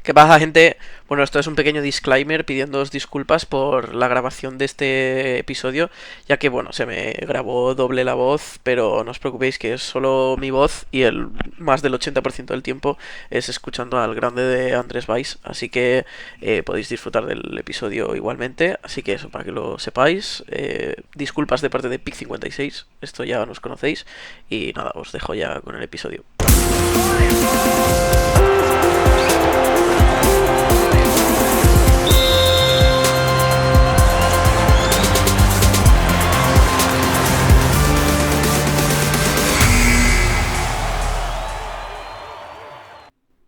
¿Qué pasa, gente? Bueno, esto es un pequeño disclaimer pidiéndoos disculpas por la grabación de este episodio, ya que, bueno, se me grabó doble la voz, pero no os preocupéis que es solo mi voz y el más del 80% del tiempo es escuchando al grande de Andrés Valls, así que podéis disfrutar del episodio igualmente, así que eso, para que lo sepáis, disculpas de parte de Pic56, esto ya nos conocéis, y nada, os dejo ya con el episodio.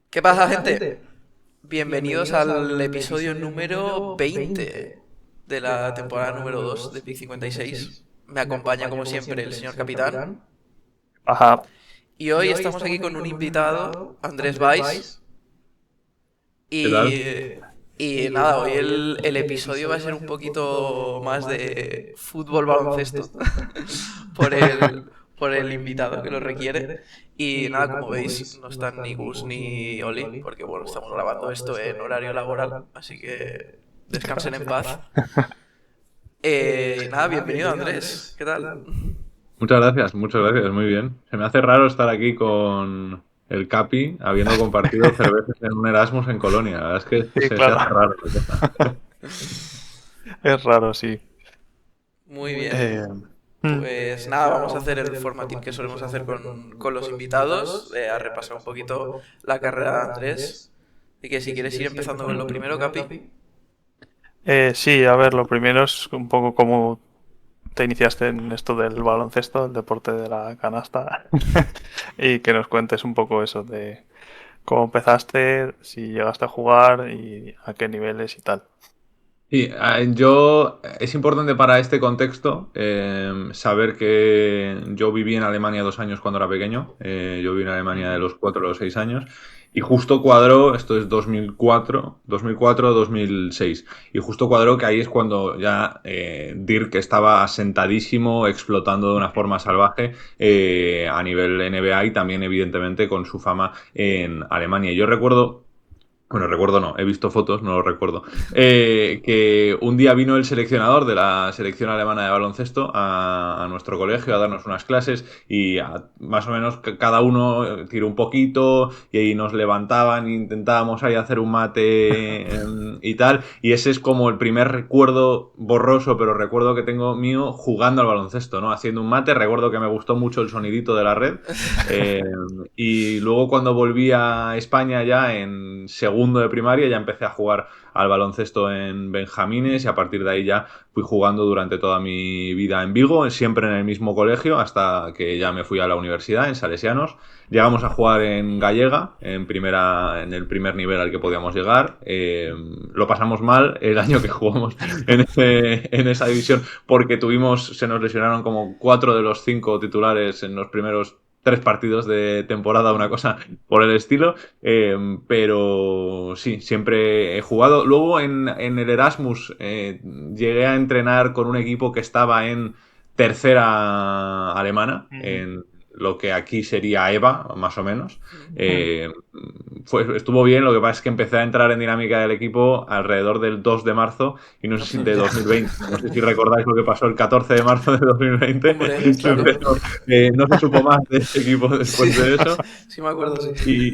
¿Qué pasa, gente? Bienvenidos al episodio número 20 de la temporada número 2 de Pic 56. Me acompaña, como siempre, el señor capitán. Ajá. Y hoy estamos aquí con un invitado, Andrés Valls. ¿Qué tal? Y, y nada, hoy el episodio va a ser un poquito más de fútbol baloncesto por por el invitado que lo requiere. Y nada, como veis, no están ni Gus ni Oli, porque bueno, estamos grabando esto en horario laboral, así que descansen en paz. Nada, bienvenido Andrés, ¿qué tal? Muchas gracias, muy bien. Se me hace raro estar aquí con el Capi, habiendo compartido cervezas en un Erasmus en Colonia. La verdad es que Sí, se hace claro. raro la cosa. Es raro, sí. Muy bien. Eh, Pues nada, vamos a hacer el formatín que solemos hacer con los invitados, a repasar un poquito la carrera de Andrés. Y que si quieres ir empezando con lo primero, Capi. sí, a ver, lo primero es un poco cómo te iniciaste en esto del baloncesto, el deporte de la canasta, y que nos cuentes un poco eso de cómo empezaste, si llegaste a jugar y a qué niveles y tal. Sí, es importante para este contexto saber que yo viví en Alemania 2 años cuando era pequeño. Yo viví en Alemania de Ujú. los 4 a los 6 años. Y justo cuadró, esto es 2004, 2006. Y justo cuadró que ahí es cuando ya Dirk estaba asentadísimo, explotando de una forma salvaje a nivel NBA y también, evidentemente, con su fama en Alemania. Yo recuerdo. Bueno, recuerdo no, he visto fotos, no lo recuerdo. Que un día vino el seleccionador de la selección alemana de baloncesto a nuestro colegio a darnos unas clases y más o menos cada uno tiró un poquito y ahí nos levantaban e intentábamos ahí hacer un mate y tal. Y ese es como el primer recuerdo borroso, pero recuerdo que tengo mío jugando al baloncesto, ¿no? Haciendo un mate. Recuerdo que me gustó mucho el sonidito de la red. Eh, y luego cuando volví a España ya en segundo de primaria ya empecé a jugar al baloncesto en Benjamines y a partir de ahí ya fui jugando durante toda mi vida en Vigo, siempre en el mismo colegio hasta que ya me fui a la universidad en Salesianos. Llegamos a jugar en Gallega, en el primer nivel al que podíamos llegar. Lo pasamos mal el año que jugamos en esa división porque se nos lesionaron como 4 de los 5 titulares en los primeros 3 partidos de temporada, una cosa por el estilo. Pero sí, siempre he jugado. Luego en el Erasmus llegué a entrenar con un equipo que estaba en tercera alemana, Ujú. en lo que aquí sería EVA, más o menos. Eh, Estuvo bien, lo que pasa es que empecé a entrar en dinámica del equipo alrededor del 2 de marzo y no sé si de Ya. 2020. No sé si recordáis lo que pasó el 14 de marzo de 2020, Hombre, claro. pero no se supo más de ese equipo Sí, después de eso. sí me acuerdo, sí.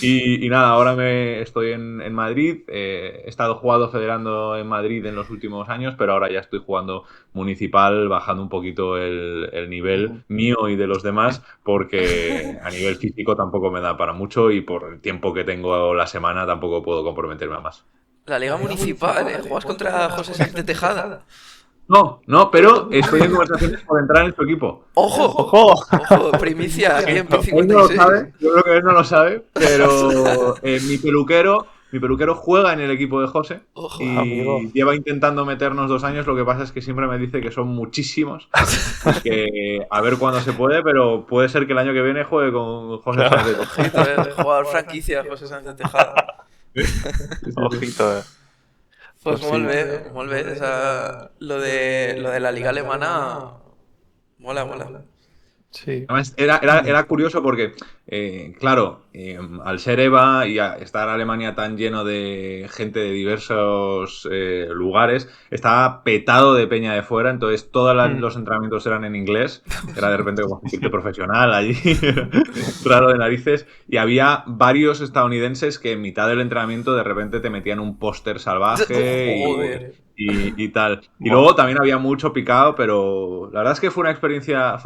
Y, y nada, ahora estoy en Madrid. He estado jugando federando en Madrid en los últimos años, pero ahora ya estoy jugando municipal, bajando un poquito el nivel Ujú. mío y de los demás, porque a nivel físico tampoco me da para mucho y por el tiempo que tengo la semana tampoco puedo comprometerme a más. La Liga Municipal, ¿eh? ¿Juegas contra José Sánchez de Tejada? No, no, pero estoy en conversaciones por entrar en su equipo. ¡Ojo! ¡Ojo! ¡Ojo! Primicia aquí en Pic Él no lo 56. sabe, yo creo que él no lo sabe, pero mi peluquero juega en el equipo de José ¡Ojo! Amigo. y lleva intentando meternos 2 años. Lo que pasa es que siempre me dice que son muchísimos y que a ver cuándo se puede, pero puede ser que el año que viene juegue con José Claro. Sánchez. Ojito, jugador franquicia José Sánchez de Tejada. Sí, sí, sí. Ojito, eh. Pues Pues sí. molt bé. Lo de la liga alemana mola, mola. Sí. Además, era curioso porque claro, al ser EVA y a estar Alemania tan lleno de gente de diversos lugares, estaba petado de peña de fuera, entonces todos los entrenamientos eran en inglés, era de repente como sentirte profesional allí, raro de narices, y había varios estadounidenses que en mitad del entrenamiento de repente te metían un póster salvaje Joder. y tal. Y Buah. luego también había mucho picado, pero la verdad es que fue una experiencia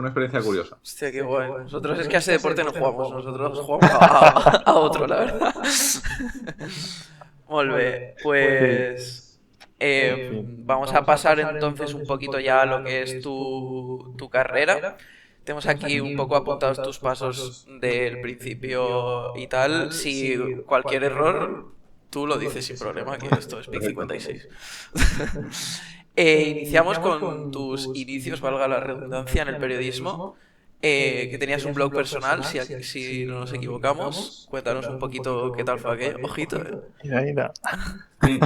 curiosa. Hostia, qué guay. Nosotros es que a ese deporte no jugamos, nosotros jugamos a otro, la verdad. Molt bé, Sí. pues Sí. vamos a pasar entonces un poquito ya a lo que es tu carrera. Tenemos aquí un poco apuntados tus pasos del principio y tal. Si cualquier error, tú lo dices sin problema, que esto es Pick Perfecto. 56. Iniciamos con tus inicios, valga la redundancia, en el periodismo. Que tenías un blog personal, si no nos equivocamos. Cuéntanos un poquito qué tal fue aquello. Ojito, Mira, mira. Sí,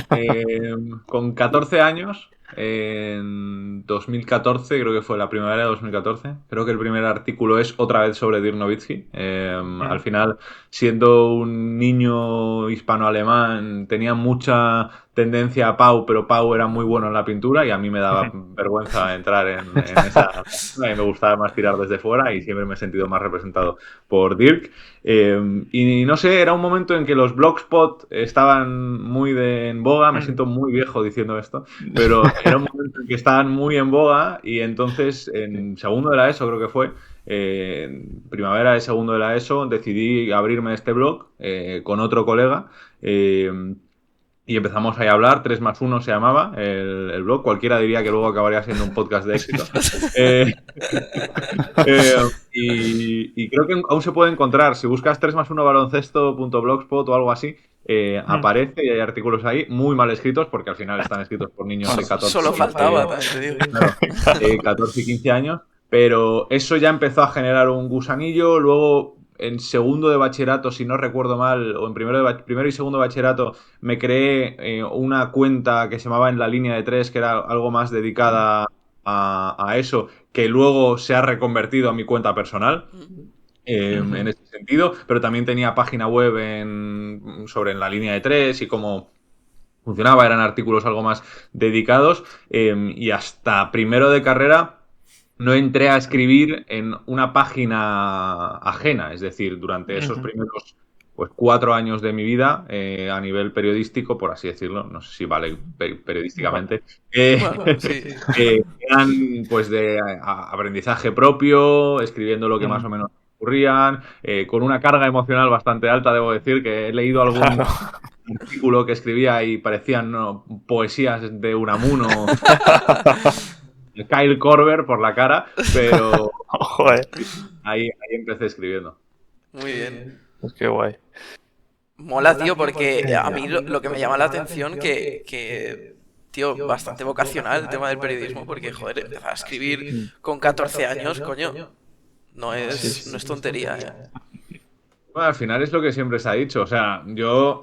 con 14 años, en 2014, creo que fue la primavera de 2014, creo que el primer artículo es otra vez sobre Dirk Nowitzki. Al final, siendo un niño hispano-alemán, tenía mucha tendencia a Pau, pero Pau era muy bueno en la pintura y a mí me daba vergüenza entrar en esa zona y me gustaba más tirar desde fuera y siempre me he sentido más representado por Dirk. Y no sé, era un momento en que los blogspot estaban muy en boga, me siento muy viejo diciendo esto, pero era un momento en que estaban muy en boga y entonces en segundo de la ESO creo que fue, en primavera de segundo de la ESO, decidí abrirme este blog con otro colega. Y empezamos ahí a hablar, 3 más 1 se llamaba el blog, cualquiera diría que luego acabaría siendo un podcast de éxito. Eh, eh, y creo que aún se puede encontrar, si buscas 3 más 1 baloncesto.blogspot o algo así, aparece y hay artículos ahí muy mal escritos porque al final están escritos por niños de 14, solo 15, faltaba, también te digo. claro, 14 y 15 años, pero eso ya empezó a generar un gusanillo, luego en segundo de bachillerato, si no recuerdo mal, o en primero y segundo de bachillerato, me creé una cuenta que se llamaba En la línea de tres, que era algo más dedicada a eso, que luego se ha reconvertido a mi cuenta personal. En ese sentido, pero también tenía página web sobre En la línea de tres y cómo funcionaba, eran artículos algo más dedicados, y hasta primero de carrera no entré a escribir en una página ajena, es decir, durante esos primeros pues 4 años de mi vida a nivel periodístico, por así decirlo, no sé si vale periodísticamente, Bueno, sí. eran pues de aprendizaje propio, escribiendo lo que más o menos ocurrían, con una carga emocional bastante alta, debo decir, que he leído algún Claro. artículo que escribía y parecían, ¿no?, poesías de Unamuno, Kyle Korver por la cara, pero Joder, ahí empecé escribiendo. Muy bien. pues qué guay. Mola, tío, porque a mí lo que me llama la atención tío, bastante vocacional el tema del periodismo, porque, joder, empezar a escribir con 14 años, coño, Sí, no es sí. tontería, ¿eh? Bueno, al final es lo que siempre se ha dicho. O sea, yo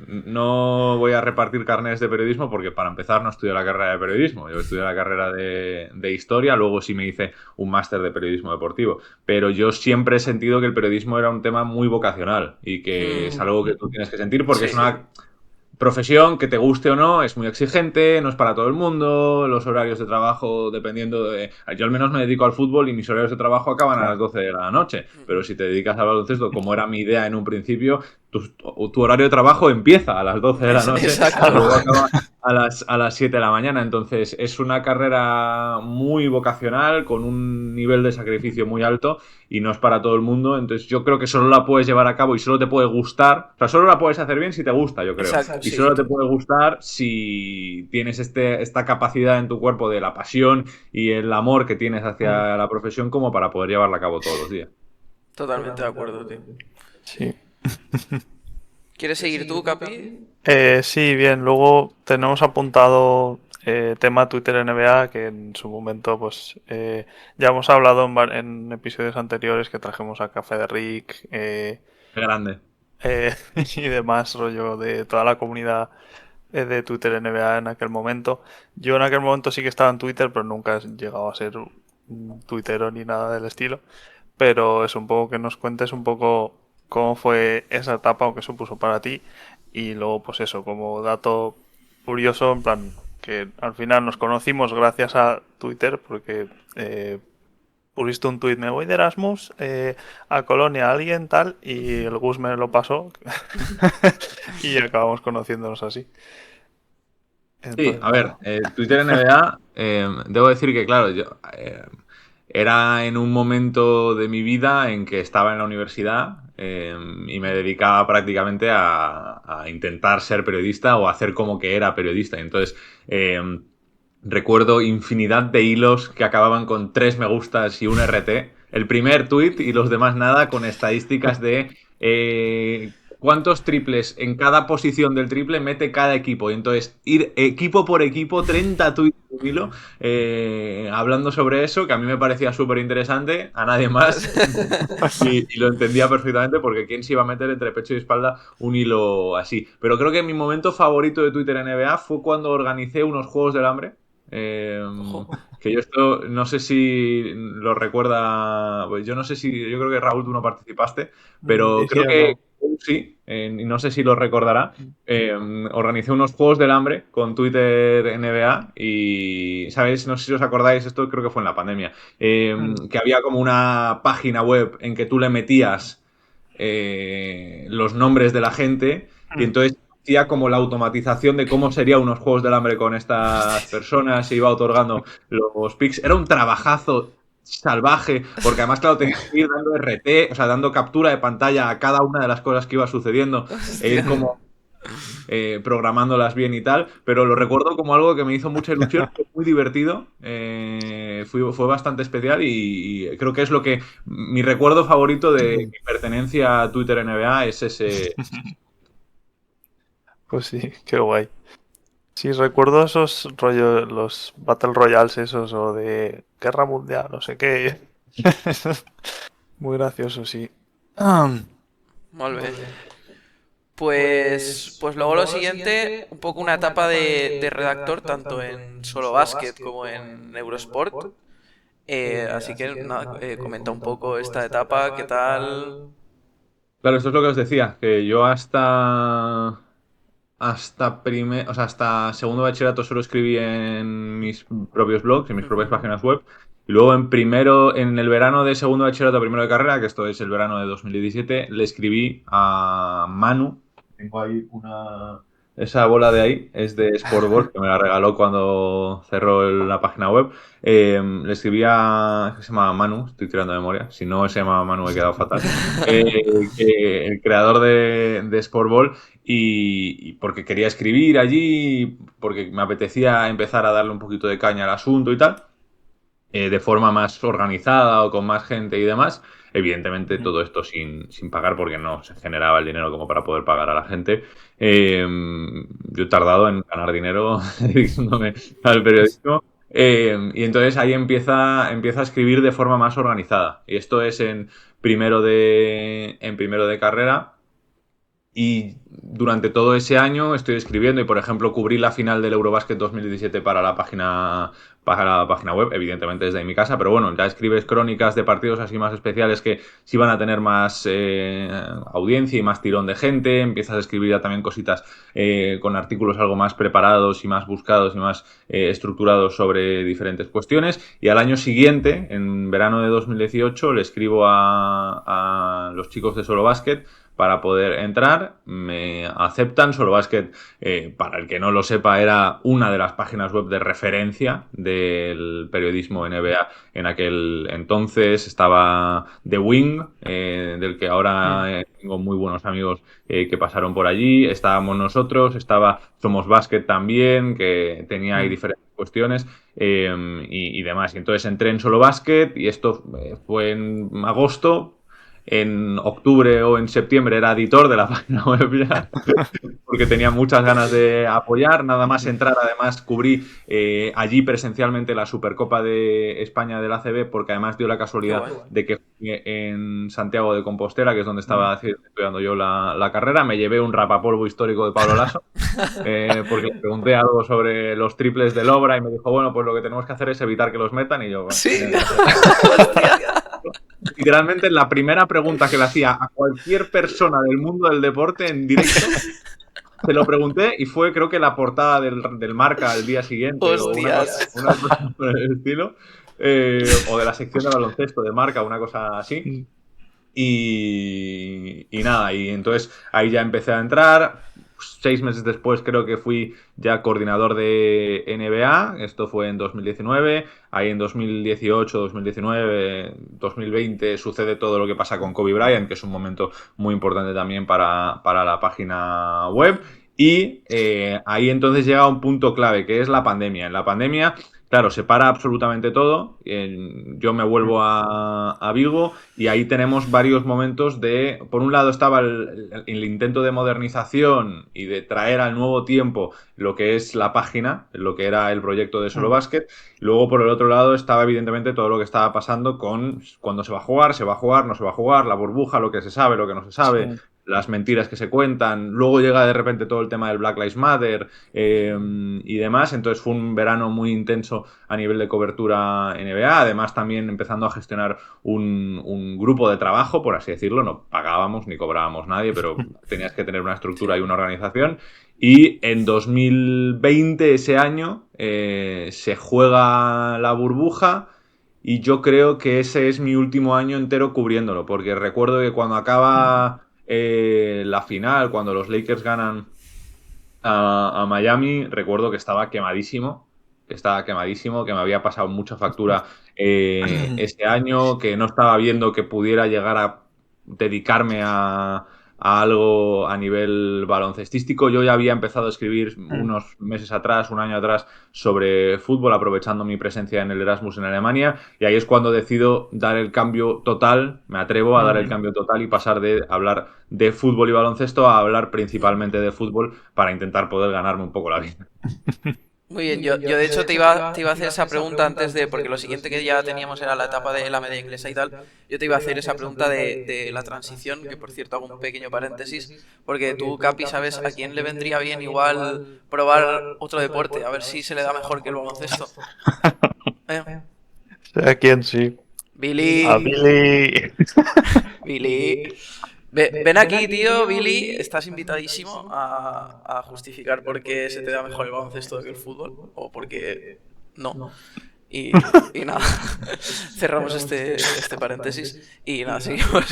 no voy a repartir carnets de periodismo porque para empezar no estudié la carrera de periodismo. Yo estudié la carrera de historia, luego sí me hice un máster de periodismo deportivo. Pero yo siempre he sentido que el periodismo era un tema muy vocacional y que es algo que tú tienes que sentir porque es Sí, una profesión que te guste o no, es muy exigente, no es para todo el mundo, los horarios de trabajo dependiendo de... Yo al menos me dedico al fútbol y mis horarios de trabajo acaban a las 12 de la noche, pero si te dedicas al baloncesto, como era mi idea en un principio, tu horario de trabajo empieza a las 12 de la noche y exacto. luego acaba a las 7 de la mañana. Entonces es una carrera muy vocacional, con un nivel de sacrificio muy alto y no es para todo el mundo. Entonces yo creo que solo la puedes llevar a cabo y solo te puede gustar. O sea, solo la puedes hacer bien si te gusta, yo creo. Exacto, Y sí. solo te puede gustar si tienes esta capacidad en tu cuerpo de la pasión y el amor que tienes hacia la profesión como para poder llevarla a cabo todos los días. Totalmente de acuerdo, tío. Sí. ¿Quieres seguir tú, Capi? Sí, bien. Luego tenemos apuntado tema Twitter NBA, que en su momento, pues ya hemos hablado en episodios anteriores que trajimos a Café de Rick Qué grande. y demás, rollo de toda la comunidad de Twitter NBA en aquel momento. Yo en aquel momento sí que estaba en Twitter, pero nunca he llegado a ser un tuitero ni nada del estilo. pero es un poco que nos cuentes un poco cómo fue esa etapa o qué supuso para ti. Y luego, pues eso, como dato curioso, en plan, que al final nos conocimos gracias a Twitter, porque pusiste un tuit, me voy de Erasmus a Colonia, alguien tal, y el Gus me lo pasó y acabamos conociéndonos así. Sí, Entonces, a ver, nada. Twitter NBA, debo decir que, claro, yo era en un momento de mi vida en que estaba en la universidad y me dedicaba prácticamente a intentar ser periodista o a hacer como que era periodista. Entonces, eh, recuerdo infinidad de hilos que acababan con 3 me gustas y un RT. El primer tweet y los demás nada, con estadísticas de cuántos triples en cada posición del triple mete cada equipo. Y entonces, ir equipo por equipo, 30 tweets de un hilo, hablando sobre eso, que a mí me parecía súper interesante, a nadie más. Y lo entendía perfectamente porque quién se iba a meter entre pecho y espalda un hilo así. Pero creo que mi momento favorito de Twitter NBA fue cuando organicé unos Juegos del Hambre. eh, Ojo. que yo esto no sé si lo recuerda, pues yo no sé si, yo creo que Raúl tú no participaste, pero creo Inicio que no. sí, y no sé si lo recordará. eh, Organicé unos Juegos del Hambre con Twitter NBA y, ¿sabéis? No sé si os acordáis, esto creo que fue en la pandemia, que había como una página web en que tú le metías los nombres de la gente y entonces hacía como la automatización de cómo serían unos Juegos del Hambre con estas personas, se iba otorgando los picks. Era un trabajazo salvaje, porque además, claro, tenías que ir dando RT, o sea, dando captura de pantalla a cada una de las cosas que iba sucediendo e ir Hostia. como programándolas bien y tal, pero lo recuerdo como algo que me hizo mucha ilusión, fue muy divertido, fue bastante especial y creo que es lo que mi recuerdo favorito de mi pertenencia a Twitter NBA es ese. Pues sí, qué guay. Sí, recuerdo esos rollos, los Battle Royales esos, o de Guerra Mundial, no sé qué. Muy gracioso, sí. Molt bé. Pues luego lo siguiente, un poco una etapa de redactor, tanto en Solo Basket como en Eurosport. Así que nada, comenta un poco esta etapa, qué tal. Claro, esto es lo que os decía, que yo o sea, hasta segundo de bachillerato solo escribí en mis propios blogs, en mis propias páginas web. Y luego en el verano de segundo de bachillerato, primero de carrera, que esto es el verano de 2017, le escribí a Manu. Tengo ahí una. Esa bola de ahí es de Sportboard, que me la regaló cuando cerró la página web. Le escribí a. Que se llama Manu, estoy tirando de memoria. Si no se llama Manu, he quedado fatal. El creador de Sportball y porque quería escribir allí, porque me apetecía empezar a darle un poquito de caña al asunto y tal, de forma más organizada o con más gente y demás. Evidentemente todo esto sin pagar porque no se generaba el dinero como para poder pagar a la gente. Eh, yo he tardado en ganar dinero dedicándome al periodismo. Y entonces ahí empieza a escribir de forma más organizada. Y esto es en primero de carrera. Y durante todo ese año estoy escribiendo y, por ejemplo, cubrí la final del Eurobasket 2017 para la página web, evidentemente desde mi casa, pero bueno, ya escribes crónicas de partidos así más especiales que sí van a tener más audiencia y más tirón de gente, empiezas a escribir ya también cositas con artículos algo más preparados y más buscados y más estructurados sobre diferentes cuestiones. Y al año siguiente, en verano de 2018, le escribo a los chicos de Solo Basket para poder entrar, me aceptan. Solo Basket, para el que no lo sepa, era una de las páginas web de referencia del periodismo NBA en aquel entonces. Estaba The Wing, del que ahora tengo muy buenos amigos que pasaron por allí. Estábamos nosotros, estaba Somos Basket también, que tenía ahí diferentes cuestiones y demás. Y entonces entré en Solo Basket y esto fue en agosto. En octubre o en septiembre era editor de la página web ya, porque tenía muchas ganas de apoyar. Nada más entrar, además, cubrí allí presencialmente la Supercopa de España del ACB, porque además dio la Qué casualidad guay. de que fui en Santiago de Compostela, que es donde estaba estudiando yo la carrera. Me llevé un rapapolvo histórico de Pablo Lasso, porque le pregunté algo sobre los triples del Obra y me dijo, bueno, pues lo que tenemos que hacer es evitar que los metan. Y yo, bueno, Sí, gracias. hostia. literalmente la primera pregunta que le hacía a cualquier persona del mundo del deporte en directo, se lo pregunté y fue, creo que la portada del Marca al día siguiente o Hostias. una cosa por el estilo, o de la sección de baloncesto de Marca, una cosa así. Y nada, y entonces ahí ya empecé a entrar. 6 meses después creo que fui ya coordinador de NBA. Esto fue en 2019. Ahí en 2018, 2019, 2020 sucede todo lo que pasa con Kobe Bryant, que es un momento muy importante también para la página web. Y ahí entonces llega un punto clave, que es la pandemia. En la pandemia, claro, se para absolutamente todo. Yo me vuelvo a Vigo y ahí tenemos varios momentos de, por un lado estaba el intento de modernización y de traer al nuevo tiempo lo que es la página, lo que era el proyecto de Solo Basket. Luego, por el otro lado, estaba evidentemente todo lo que estaba pasando con cuándo se va a jugar, no se va a jugar, la burbuja, lo que se sabe, lo que no se sabe, Sí. las mentiras que se cuentan. Luego llega de repente todo el tema del Black Lives Matter y demás. Entonces fue un verano muy intenso a nivel de cobertura NBA. Además, también empezando a gestionar un grupo de trabajo, por así decirlo. No pagábamos ni cobrábamos nadie, pero tenías que tener una estructura y una organización. Y en 2020, ese año, se juega la burbuja. Y yo creo que ese es mi último año entero cubriéndolo, porque recuerdo que cuando acaba la final, cuando los Lakers ganan a Miami, recuerdo que estaba quemadísimo, que me había pasado mucha factura ese año, que no estaba viendo que pudiera llegar a dedicarme a algo a nivel baloncestístico. Yo ya había empezado a escribir unos meses atrás, un año atrás, sobre fútbol, aprovechando mi presencia en el Erasmus en Alemania, y ahí es cuando decido dar el cambio total, me atrevo a dar el cambio total y pasar de hablar de fútbol y baloncesto a hablar principalmente de fútbol para intentar poder ganarme un poco la vida. Muy bien, yo de hecho te iba a hacer esa pregunta antes de, porque lo siguiente que ya teníamos era la etapa de la media inglesa y tal, yo te iba a hacer esa pregunta de la transición, que por cierto hago un pequeño paréntesis, porque tú, Capi, ¿sabes a quién le vendría bien igual probar otro deporte? A ver si se le da mejor que el baloncesto. ¿Eh? ¿A quién sí? A Billy, Billy. Billy. Ven aquí, tío, Billy, estás invitadísimo a justificar por qué se te da mejor el baloncesto que el fútbol, o porque no. Y nada, cerramos este paréntesis y nada, seguimos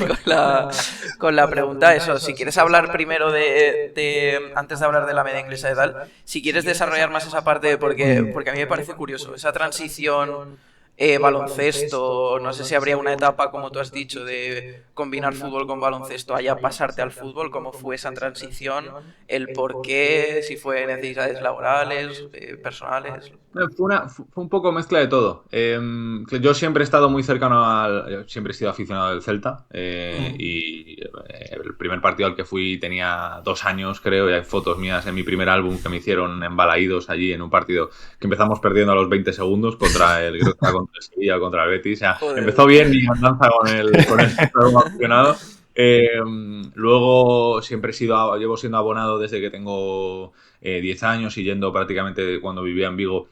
con la pregunta. Eso, si quieres hablar primero antes de hablar de la media inglesa y tal, si quieres desarrollar más esa parte, porque a mí me parece curioso, esa transición baloncesto, no sé si habría una etapa, como tú has dicho, de combinar fútbol con baloncesto, allá pasarte al fútbol, cómo fue esa transición, el por qué, si fue necesidades laborales, personales. Fue un poco mezcla de todo. Que yo siempre he estado muy cercano siempre he sido aficionado del Celta. Y el primer partido al que fui tenía 2 años, creo, y hay fotos mías en mi primer álbum que me hicieron en Balaídos allí en un partido que empezamos perdiendo a los 20 segundos creo que era contra el Sevilla, contra el Betis. O sea, Joder. empezó bien mi andanza con el Celta como aficionado. Luego siempre llevo siendo abonado desde que tengo 10 años y yendo prácticamente cuando vivía en Vigo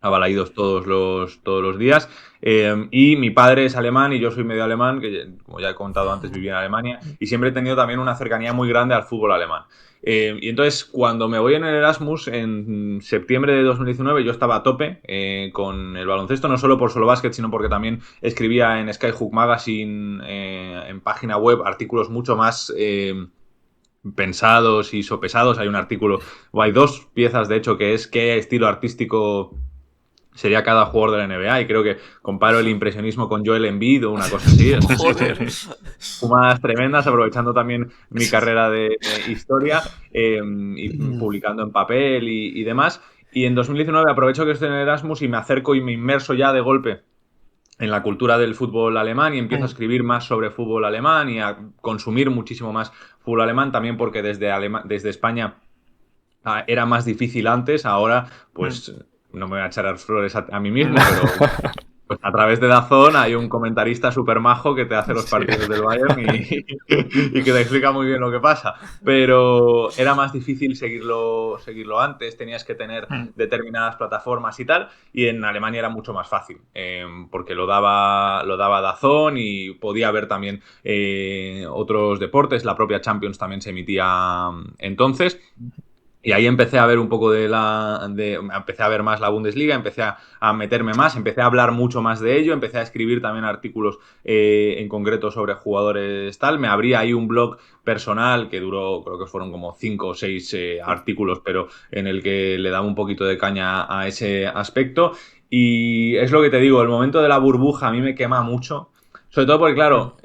a Balaídos todos los días. Y mi padre es alemán y yo soy medio alemán, que como ya he contado antes vivía en Alemania, y siempre he tenido también una cercanía muy grande al fútbol alemán. Y entonces cuando me voy en el Erasmus en septiembre de 2019 yo estaba a tope con el baloncesto, no solo por Solo Basket, sino porque también escribía en Skyhook Magazine, en página web, artículos mucho más pensados y sopesados. Hay un artículo, o hay dos piezas de hecho, que es qué estilo artístico sería cada jugador de la NBA, y creo que comparo el impresionismo con Joel Embiid o una cosa así. Joder. Fumadas tremendas, aprovechando también mi carrera de historia y publicando en papel y demás. Y en 2019 aprovecho que estoy en Erasmus y me acerco y me inmerso ya de golpe en la cultura del fútbol alemán y empiezo a escribir más sobre fútbol alemán y a consumir muchísimo más fútbol alemán, también porque desde España era más difícil antes. Ahora pues no me voy a echar flores a mí mismo, pero Pues a través de DAZN hay un comentarista súper majo que te hace los Sí. partidos del Bayern y que te explica muy bien lo que pasa. Pero era más difícil seguirlo antes, tenías que tener Mm. determinadas plataformas y tal, y en Alemania era mucho más fácil, porque lo daba DAZN y podía ver también otros deportes, la propia Champions también se emitía entonces. Y ahí empecé a ver un poco empecé a ver más la Bundesliga, empecé a meterme más, empecé a hablar mucho más de ello, empecé a escribir también artículos en concreto sobre jugadores tal. Me abrí ahí un blog personal que duró, creo que fueron como 5 o 6 artículos, pero en el que le daba un poquito de caña a ese aspecto. Y es lo que te digo, el momento de la burbuja a mí me quema mucho, sobre todo porque, Mm. claro,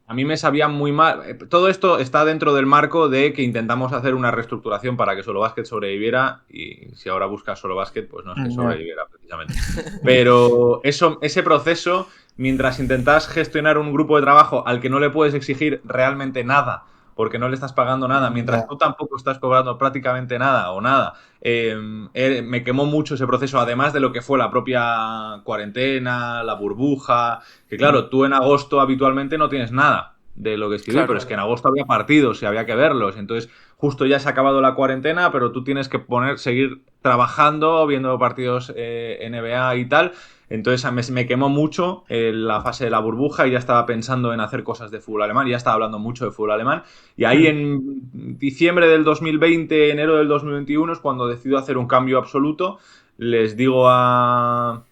a mí me sabía muy mal. Todo esto está dentro del marco de que intentamos hacer una reestructuración para que Solo Basket sobreviviera. Y si ahora buscas Solo Basket, pues no es que Ya. sobreviviera precisamente. Pero ese proceso, mientras intentas gestionar un grupo de trabajo al que no le puedes exigir realmente nada, porque no le estás pagando nada, mientras Ya. tú tampoco estás cobrando prácticamente nada o nada, me quemó mucho ese proceso, además de lo que fue la propia cuarentena, la burbuja, que Mm. claro, tú en agosto habitualmente no tienes nada de lo que escribir, pero Claro. es que en agosto había partidos y había que verlos. Entonces, justo ya se ha acabado la cuarentena, pero tú tienes que seguir trabajando, viendo partidos NBA y tal. Entonces me quemó mucho la fase de la burbuja y ya estaba pensando en hacer cosas de fútbol alemán, ya estaba hablando mucho de fútbol alemán. Y ahí Mm. en diciembre del 2020, enero del 2021 es cuando decido hacer un cambio absoluto. Les digo a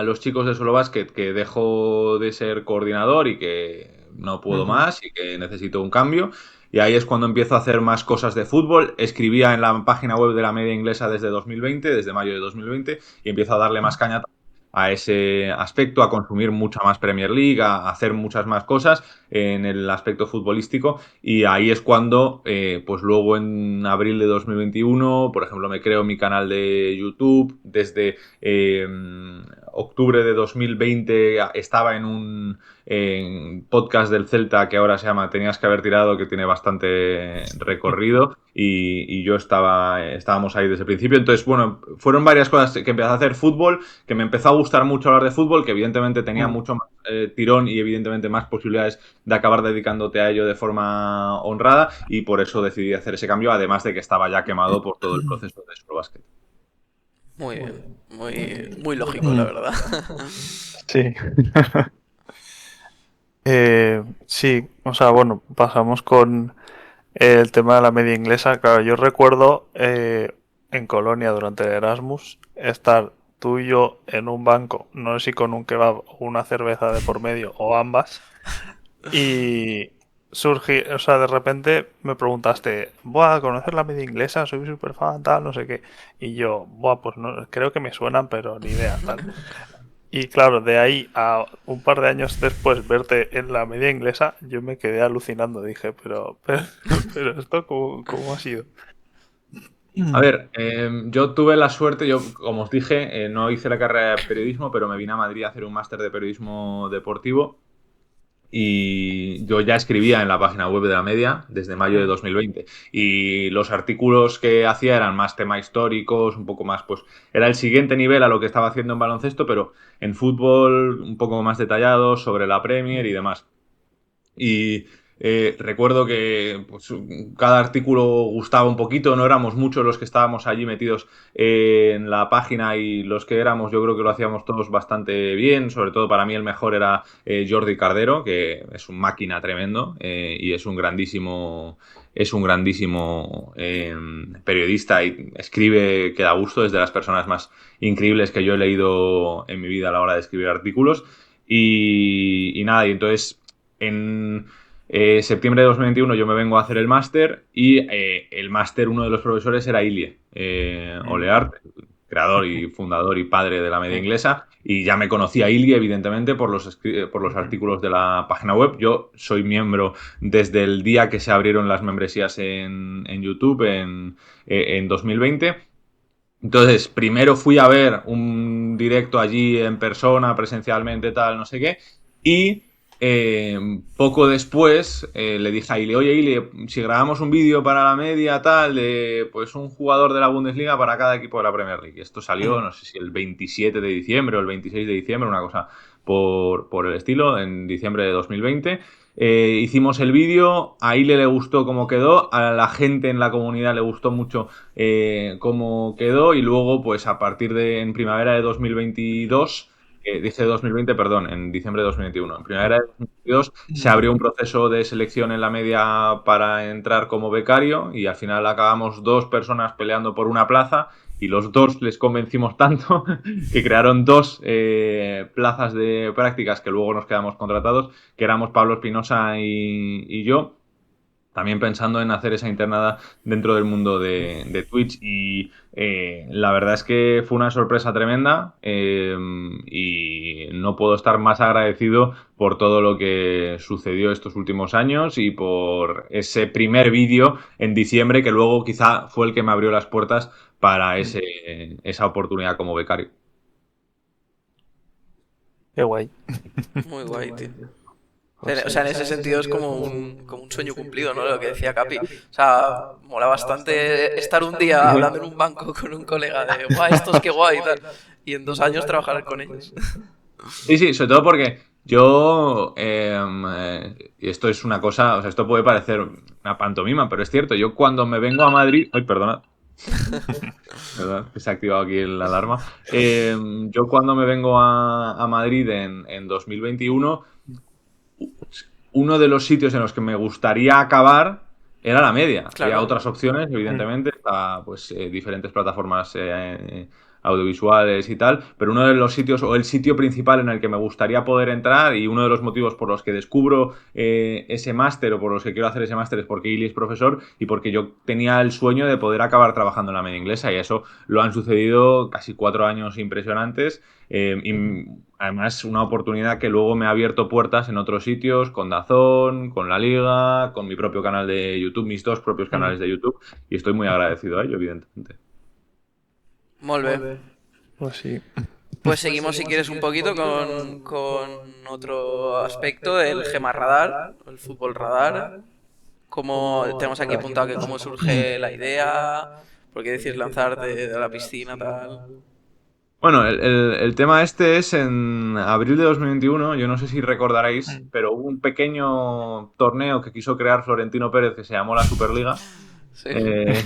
los chicos de Solo Basket que dejo de ser coordinador y que no puedo Ujú. más y que necesito un cambio. Y ahí es cuando empiezo a hacer más cosas de fútbol. Escribía en la página web de la media inglesa desde 2020, desde mayo de 2020, y empiezo a darle más caña a ese aspecto, a consumir mucha más Premier League, a hacer muchas más cosas en el aspecto futbolístico. Y ahí es cuando, pues luego en abril de 2021, por ejemplo, me creo mi canal de YouTube. Desde octubre de 2020 estaba en un podcast del Celta que ahora se llama Tenías que haber tirado, que tiene bastante recorrido, y yo estábamos ahí desde el principio. Entonces, bueno, fueron varias cosas que empecé a hacer fútbol, que me empezó a gustar mucho hablar de fútbol, que evidentemente tenía Mm. mucho más tirón y evidentemente más posibilidades de acabar dedicándote a ello de forma honrada, y por eso decidí hacer ese cambio, además de que estaba ya quemado por todo el proceso de Eurobasket. Muy bien. Muy lógico, la Mm. verdad. Sí. Sí, o sea, bueno, pasamos con el tema de la media inglesa. Claro, yo recuerdo en Colonia durante el Erasmus estar tú y yo en un banco, no sé si con un kebab o una cerveza de por medio o ambas, y o sea, de repente me preguntaste, buah, ¿conoces la media inglesa? Soy súper fan, tal, no sé qué. Y yo, buah, pues no, creo que me suenan, pero ni idea, tal. Y claro, de ahí a un par de años después verte en la media inglesa, yo me quedé alucinando. Dije, pero esto, ¿cómo ha sido? A Mm. ver, yo tuve la suerte, yo como os dije, no hice la carrera de periodismo, pero me vine a Madrid a hacer un máster de periodismo deportivo, y yo ya escribía en la página web de la media desde mayo de Mm. 2020, y los artículos que hacía eran más tema históricos, un poco más, pues era el siguiente nivel a lo que estaba haciendo en baloncesto, pero en fútbol un poco más detallados sobre la Premier y demás. Y recuerdo que pues, cada artículo gustaba un poquito, no éramos muchos los que estábamos allí metidos en la página, y los que éramos yo creo que lo hacíamos todos bastante bien. Sobre todo para mí el mejor era Jordi Cardero, que es un máquina tremendo, y es un grandísimo periodista, y escribe que da gusto, es de las personas más increíbles que yo he leído en mi vida a la hora de escribir artículos. Y nada, y entonces en septiembre de 2021 yo me vengo a hacer el máster, y el máster, uno de los profesores era Ilie Mm. Oleart, creador y fundador y padre de la media inglesa, y ya me conocía Ilie evidentemente por los artículos de la página web. Yo soy miembro desde el día que se abrieron las membresías en YouTube en 2020. Entonces, primero fui a ver un directo allí en persona, presencialmente, tal, no sé qué, y Poco después le dije a Ile, oye Ile, si grabamos un vídeo para la media tal, de pues un jugador de la Bundesliga para cada equipo de la Premier League. Esto salió, no sé si el 27 de diciembre o el 26 de diciembre, una cosa por el estilo, en diciembre de 2020. Hicimos el vídeo, a Ile le gustó cómo quedó, a la gente en la comunidad le gustó mucho cómo quedó y luego pues a partir de en primavera de 2022 dije 2020, perdón, en diciembre de 2021. En primavera de 2022 se abrió un proceso de selección en la media para entrar como becario y al final acabamos 2 personas peleando por una plaza y los 2 les convencimos tanto que crearon 2 plazas de prácticas que luego nos quedamos contratados, que éramos Pablo Espinosa y yo también pensando en hacer esa internada dentro del mundo de Twitch y la verdad es que fue una sorpresa tremenda y no puedo estar más agradecido por todo lo que sucedió estos últimos años y por ese primer vídeo en diciembre que luego quizá fue el que me abrió las puertas para esa oportunidad como becario. Qué guay. Muy guay, tío. Pues O sí. sea, en ese sentido es como un sueño cumplido, ¿no? Lo que decía Capi. O sea, mola bastante estar un día hablando en un banco con un colega de, guau, estos qué guay y tal. Y en 2 años trabajar con ellos. Sí, sí, sobre todo porque yo, y esto es una cosa, o sea, esto puede parecer una pantomima, pero es cierto, yo cuando me vengo a Madrid, ay, perdona, ¿verdad? Que se ha activado aquí la alarma. Yo cuando me vengo a Madrid en 2021, uno de los sitios en los que me gustaría acabar era la media. Había Claro. otras opciones, evidentemente, pues diferentes plataformas audiovisuales y tal, pero uno de los sitios o el sitio principal en el que me gustaría poder entrar y uno de los motivos por los que descubro ese máster o por los que quiero hacer ese máster es porque Ili es profesor y porque yo tenía el sueño de poder acabar trabajando en la media inglesa y eso lo han sucedido casi 4 años impresionantes y además una oportunidad que luego me ha abierto puertas en otros sitios, con DAZN, con la Liga, con mi propio canal de YouTube, mis 2 propios canales de YouTube, y estoy muy agradecido a ello, evidentemente. Molt bé. Pues sí. Pues seguimos si quieres un poquito con otro aspecto del Gema Radar, el fútbol radar. Como tenemos aquí apuntado que cómo surge la idea, por qué decís lanzarte de la piscina, tal. Bueno, el tema este es en abril de 2021, yo no sé si recordaréis, pero hubo un pequeño torneo que quiso crear Florentino Pérez que se llamó la Superliga. Sí. Eh,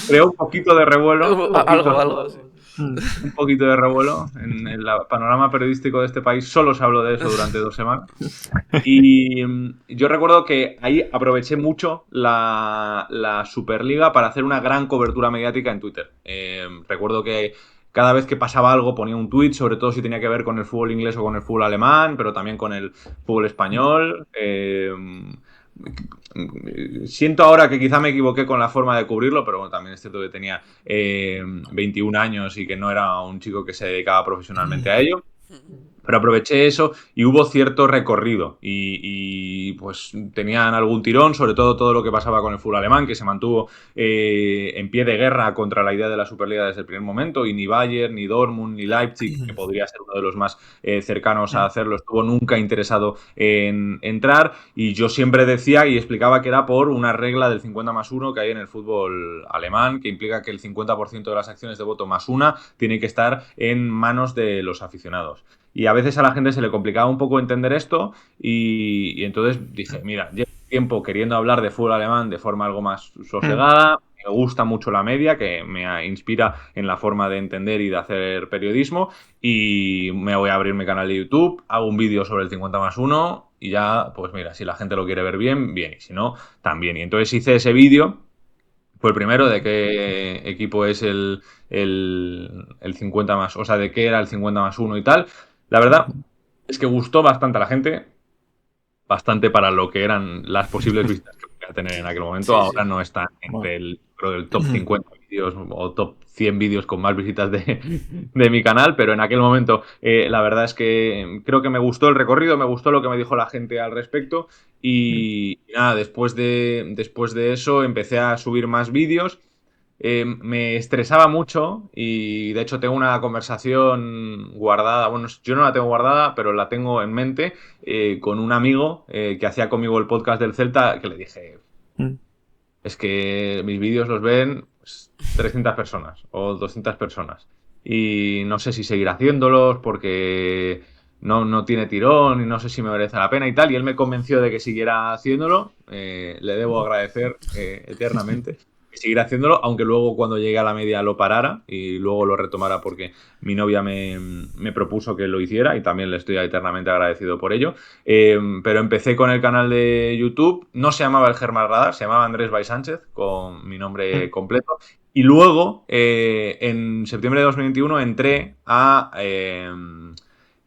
Creó un poquito de revuelo, Algo, sí. un poquito de revuelo. En el panorama periodístico de este país solo se habló de eso durante 2 semanas. Y yo recuerdo que ahí aproveché mucho la Superliga para hacer una gran cobertura mediática en Twitter. Recuerdo que cada vez que pasaba algo ponía un tweet, sobre todo si tenía que ver con el fútbol inglés o con el fútbol alemán, pero también con el fútbol español. Siento ahora que quizá me equivoqué con la forma de cubrirlo, pero bueno, también es cierto que tenía 21 años y que no era un chico que se dedicaba profesionalmente a ello. Pero aproveché eso y hubo cierto recorrido pues tenían algún tirón, sobre todo lo que pasaba con el fútbol alemán, que se mantuvo en pie de guerra contra la idea de la Superliga desde el primer momento y ni Bayern, ni Dortmund, ni Leipzig, que podría ser uno de los más cercanos a hacerlo, estuvo nunca interesado en entrar y yo siempre decía y explicaba que era por una regla del 50+1 que hay en el fútbol alemán, que implica que el 50% de las acciones de voto más una tiene que estar en manos de los aficionados. Y a veces a la gente se le complicaba un poco entender esto y entonces dije, mira, llevo tiempo queriendo hablar de fútbol alemán de forma algo más sosegada, me gusta mucho la media, que me inspira en la forma de entender y de hacer periodismo y me voy a abrir mi canal de YouTube, hago un vídeo sobre el 50+1 y ya, pues mira, si la gente lo quiere ver bien, bien, y si no, también. Y entonces hice ese vídeo. Fue el primero de qué equipo es el 50 más, o sea, de qué era el 50+1 y tal. La verdad es que gustó bastante a la gente, bastante para lo que eran las posibles visitas que podía tener en aquel momento. Sí, Ahora sí. no está entre creo, el top 50 vídeos o top 100 vídeos con más visitas de mi canal, pero en aquel momento la verdad es que creo que me gustó el recorrido, me gustó lo que me dijo la gente al respecto y nada, después de eso empecé a subir más vídeos. me estresaba mucho y de hecho tengo una conversación guardada, bueno, yo no la tengo guardada, pero la tengo en mente con un amigo que hacía conmigo el podcast del Celta, que le dije, Mm. es que mis vídeos los ven pues, 300 personas o 200 personas y no sé si seguir haciéndolos porque no tiene tirón y no sé si me merece la pena y tal, y él me convenció de que siguiera haciéndolo, le debo agradecer eternamente que siguiera haciéndolo, aunque luego cuando llegué a la media lo parara y luego lo retomara porque mi novia me propuso que lo hiciera y también le estoy eternamente agradecido por ello. Pero empecé con el canal de YouTube, no se llamaba El Germán Radar, se llamaba Andrés Bay Sánchez, con mi nombre completo. Y luego, en septiembre de 2021, entré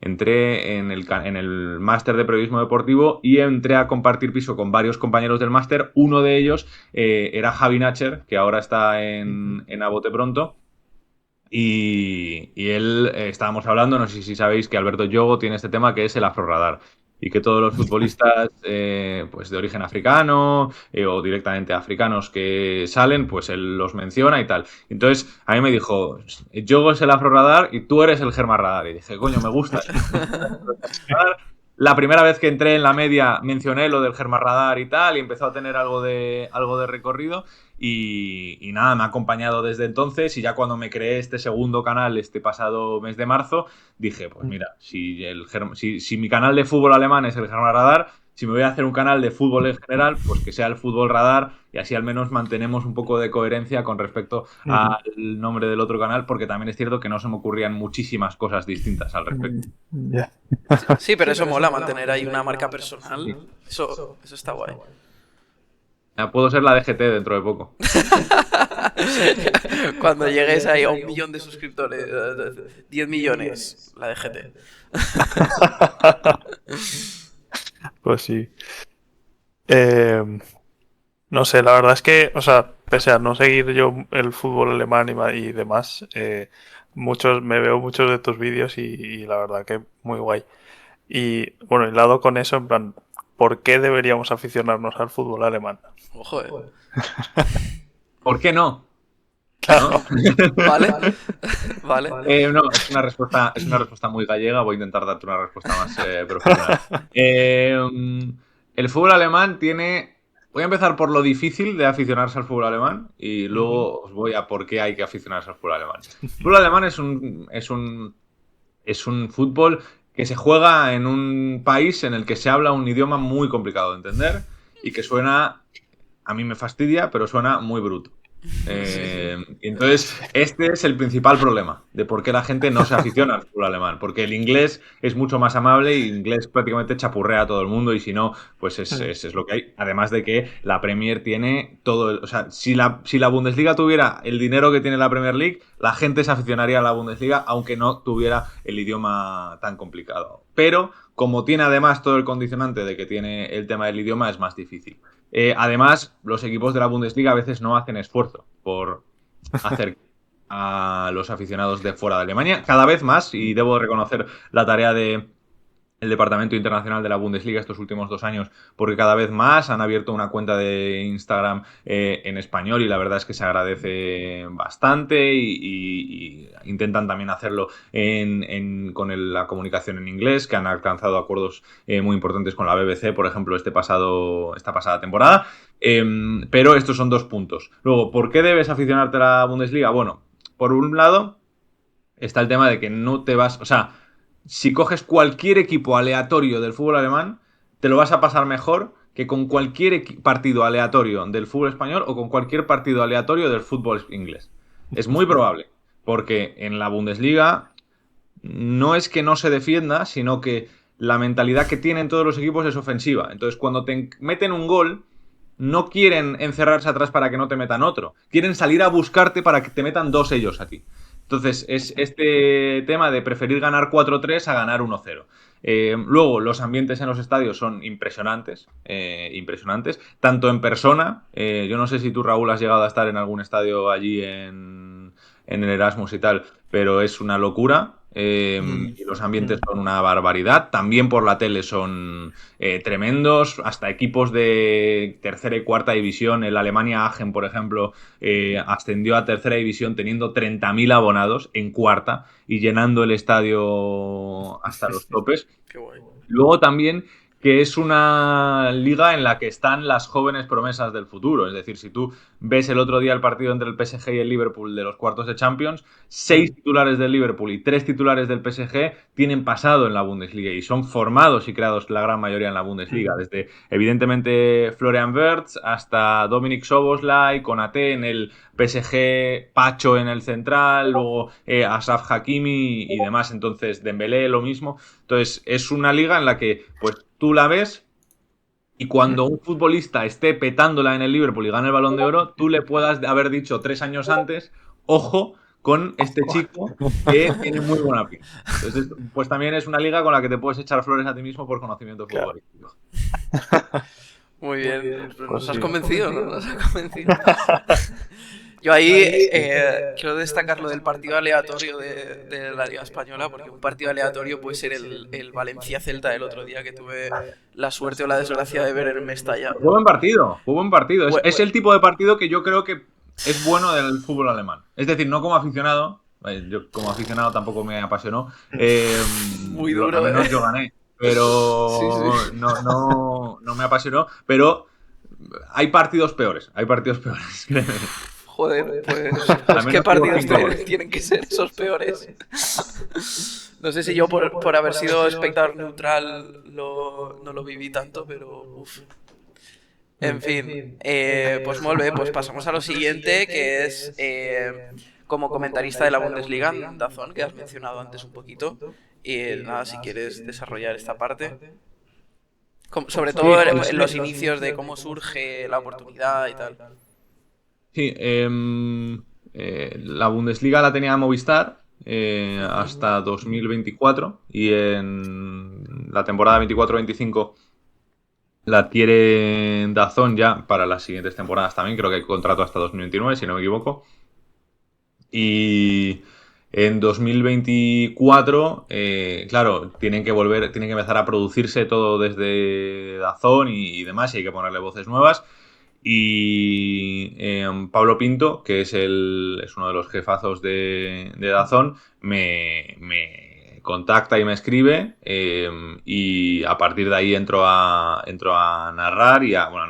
en el máster de periodismo deportivo y entré a compartir piso con varios compañeros del máster. Uno de ellos era Javi Nacher, que ahora está en A Bote Pronto. Y él, estábamos hablando, no sé si sabéis que Alberto Yogo tiene este tema que es el afroradar y que todos los futbolistas pues de origen africano o directamente africanos que salen, pues él los menciona y tal. Entonces a mí me dijo, Yogo es el afroradar y tú eres el germarradar. Y dije, coño, me gusta. La primera vez que entré en la media mencioné lo del Germarradar y tal, y empezó a tener algo de recorrido. Y nada, me ha acompañado desde entonces. Y ya cuando me creé este segundo canal, este pasado mes de marzo, dije: pues mira, si mi canal de fútbol alemán es el Germarradar, si me voy a hacer un canal de fútbol en general, pues que sea el Fútbol Radar, y así al menos mantenemos un poco de coherencia con respecto al nombre del otro canal, porque también es cierto que no se me ocurrían muchísimas cosas distintas al respecto. Ya. Sí, pero eso mola, mantener ahí una marca personal. Eso está guay. Ya puedo ser la DGT dentro de poco. Cuando llegues ahí a 1 millón de suscriptores, 10 millones, la de GT. Pues sí. No sé, la verdad es que, o sea, pese a no seguir yo el fútbol alemán y demás, me veo muchos de tus vídeos y la verdad que muy guay. Y bueno, hilado con eso, en plan, ¿por qué deberíamos aficionarnos al fútbol alemán? Ojo, ¿Por qué no? Claro. Vale, vale. No, es una respuesta muy gallega. Voy a intentar darte una respuesta más profesional. El fútbol alemán tiene. Voy a empezar por lo difícil de aficionarse al fútbol alemán y luego os voy a por qué hay que aficionarse al fútbol alemán. El fútbol alemán es un fútbol que se juega en un país en el que se habla un idioma muy complicado de entender y que suena, a mí me fastidia, pero suena muy bruto. Entonces, este es el principal problema de por qué la gente no se aficiona al fútbol alemán, porque el inglés es mucho más amable y el inglés prácticamente chapurrea a todo el mundo y si no, pues es lo que hay. Además de que la Premier tiene todo, o sea, si la Bundesliga tuviera el dinero que tiene la Premier League, la gente se aficionaría a la Bundesliga aunque no tuviera el idioma tan complicado. Pero como tiene además todo el condicionante de que tiene el tema del idioma, es más difícil. Además, los equipos de la Bundesliga a veces no hacen esfuerzo por hacer a los aficionados de fuera de Alemania, cada vez más, y debo reconocer la tarea de el Departamento Internacional de la Bundesliga estos últimos 2 años, porque cada vez más han abierto una cuenta de Instagram en español y la verdad es que se agradece bastante y intentan también hacerlo con la comunicación en inglés, que han alcanzado acuerdos muy importantes con la BBC, por ejemplo, esta pasada temporada. Pero estos son 2 puntos. Luego, ¿por qué debes aficionarte a la Bundesliga? Bueno, por un lado está el tema de que no te vas, o sea, si coges cualquier equipo aleatorio del fútbol alemán, te lo vas a pasar mejor que con cualquier partido aleatorio del fútbol español o con cualquier partido aleatorio del fútbol inglés. Es muy probable, porque en la Bundesliga no es que no se defienda, sino que la mentalidad que tienen todos los equipos es ofensiva. Entonces, cuando te meten un gol, no quieren encerrarse atrás para que no te metan otro. Quieren salir a buscarte para que te metan 2 ellos a ti. Entonces, es este tema de preferir ganar 4-3 a ganar 1-0. Luego, los ambientes en los estadios son impresionantes, tanto en persona. Yo no sé si tú, Raúl, has llegado a estar en algún estadio allí en el Erasmus y tal, pero es una locura. y los ambientes son una barbaridad. También por la tele son tremendos. Hasta equipos de tercera y cuarta división. El Alemania Aachen, por ejemplo, ascendió a tercera división teniendo 30.000 abonados en cuarta y llenando el estadio hasta los topes. Qué guay. Luego también que es una liga en la que están las jóvenes promesas del futuro. Es decir, si tú ves el otro día el partido entre el PSG y el Liverpool de los cuartos de Champions, 6 titulares del Liverpool y 3 titulares del PSG tienen pasado en la Bundesliga y son formados y creados la gran mayoría en la Bundesliga. Desde, evidentemente, Florian Wirtz hasta Dominik Szoboszlai, Konaté en el PSG, Pacho en el central, luego Ashraf Hakimi y demás. Entonces, Dembélé lo mismo. Entonces, es una liga en la que, pues, tú la ves y cuando un futbolista esté petándola en el Liverpool y gane el Balón de Oro, tú le puedas haber dicho 3 años antes, ojo con este chico que tiene muy buena pinta. Entonces, pues también es una liga con la que te puedes echar flores a ti mismo por conocimiento futbolístico. Muy bien, pues nos has sí. convencido, ¿no? Nos has convencido. Yo ahí quiero destacar lo del partido aleatorio de la Liga Española, porque un partido aleatorio puede ser el Valencia-Celta del otro día, que tuve la suerte o la desgracia de ver en Mestalla. Fue buen partido, fue buen partido. Es el tipo de partido que yo creo que es bueno del fútbol alemán. Es decir, no como aficionado, yo como aficionado tampoco me apasionó. Muy duro, al menos yo gané, pero Sí. no me apasionó. Pero hay partidos peores, Joder, pues Al ¿qué menos partidos digo cinco. tienen que ser esos peores? No sé si yo por haber sido espectador neutral no lo viví tanto, pero uff. En fin, pues molt bé, pues pasamos a lo siguiente, que es como comentarista de la Bundesliga en DAZN, que has mencionado antes un poquito. Y nada, si quieres desarrollar esta parte. Sobre todo en los inicios de cómo surge la oportunidad y tal. Sí, la Bundesliga la tenía Movistar hasta 2024 y en la temporada 24-25 la adquiere DAZN ya para las siguientes temporadas también. Creo que hay contrato hasta 2029, si no me equivoco. Y en 2024, claro, tienen que empezar a producirse todo desde DAZN y demás, y hay que ponerle voces nuevas. Y Pablo Pinto, que es uno de los jefazos de DAZN, me contacta y me escribe, y a partir de ahí entro a narrar bueno, a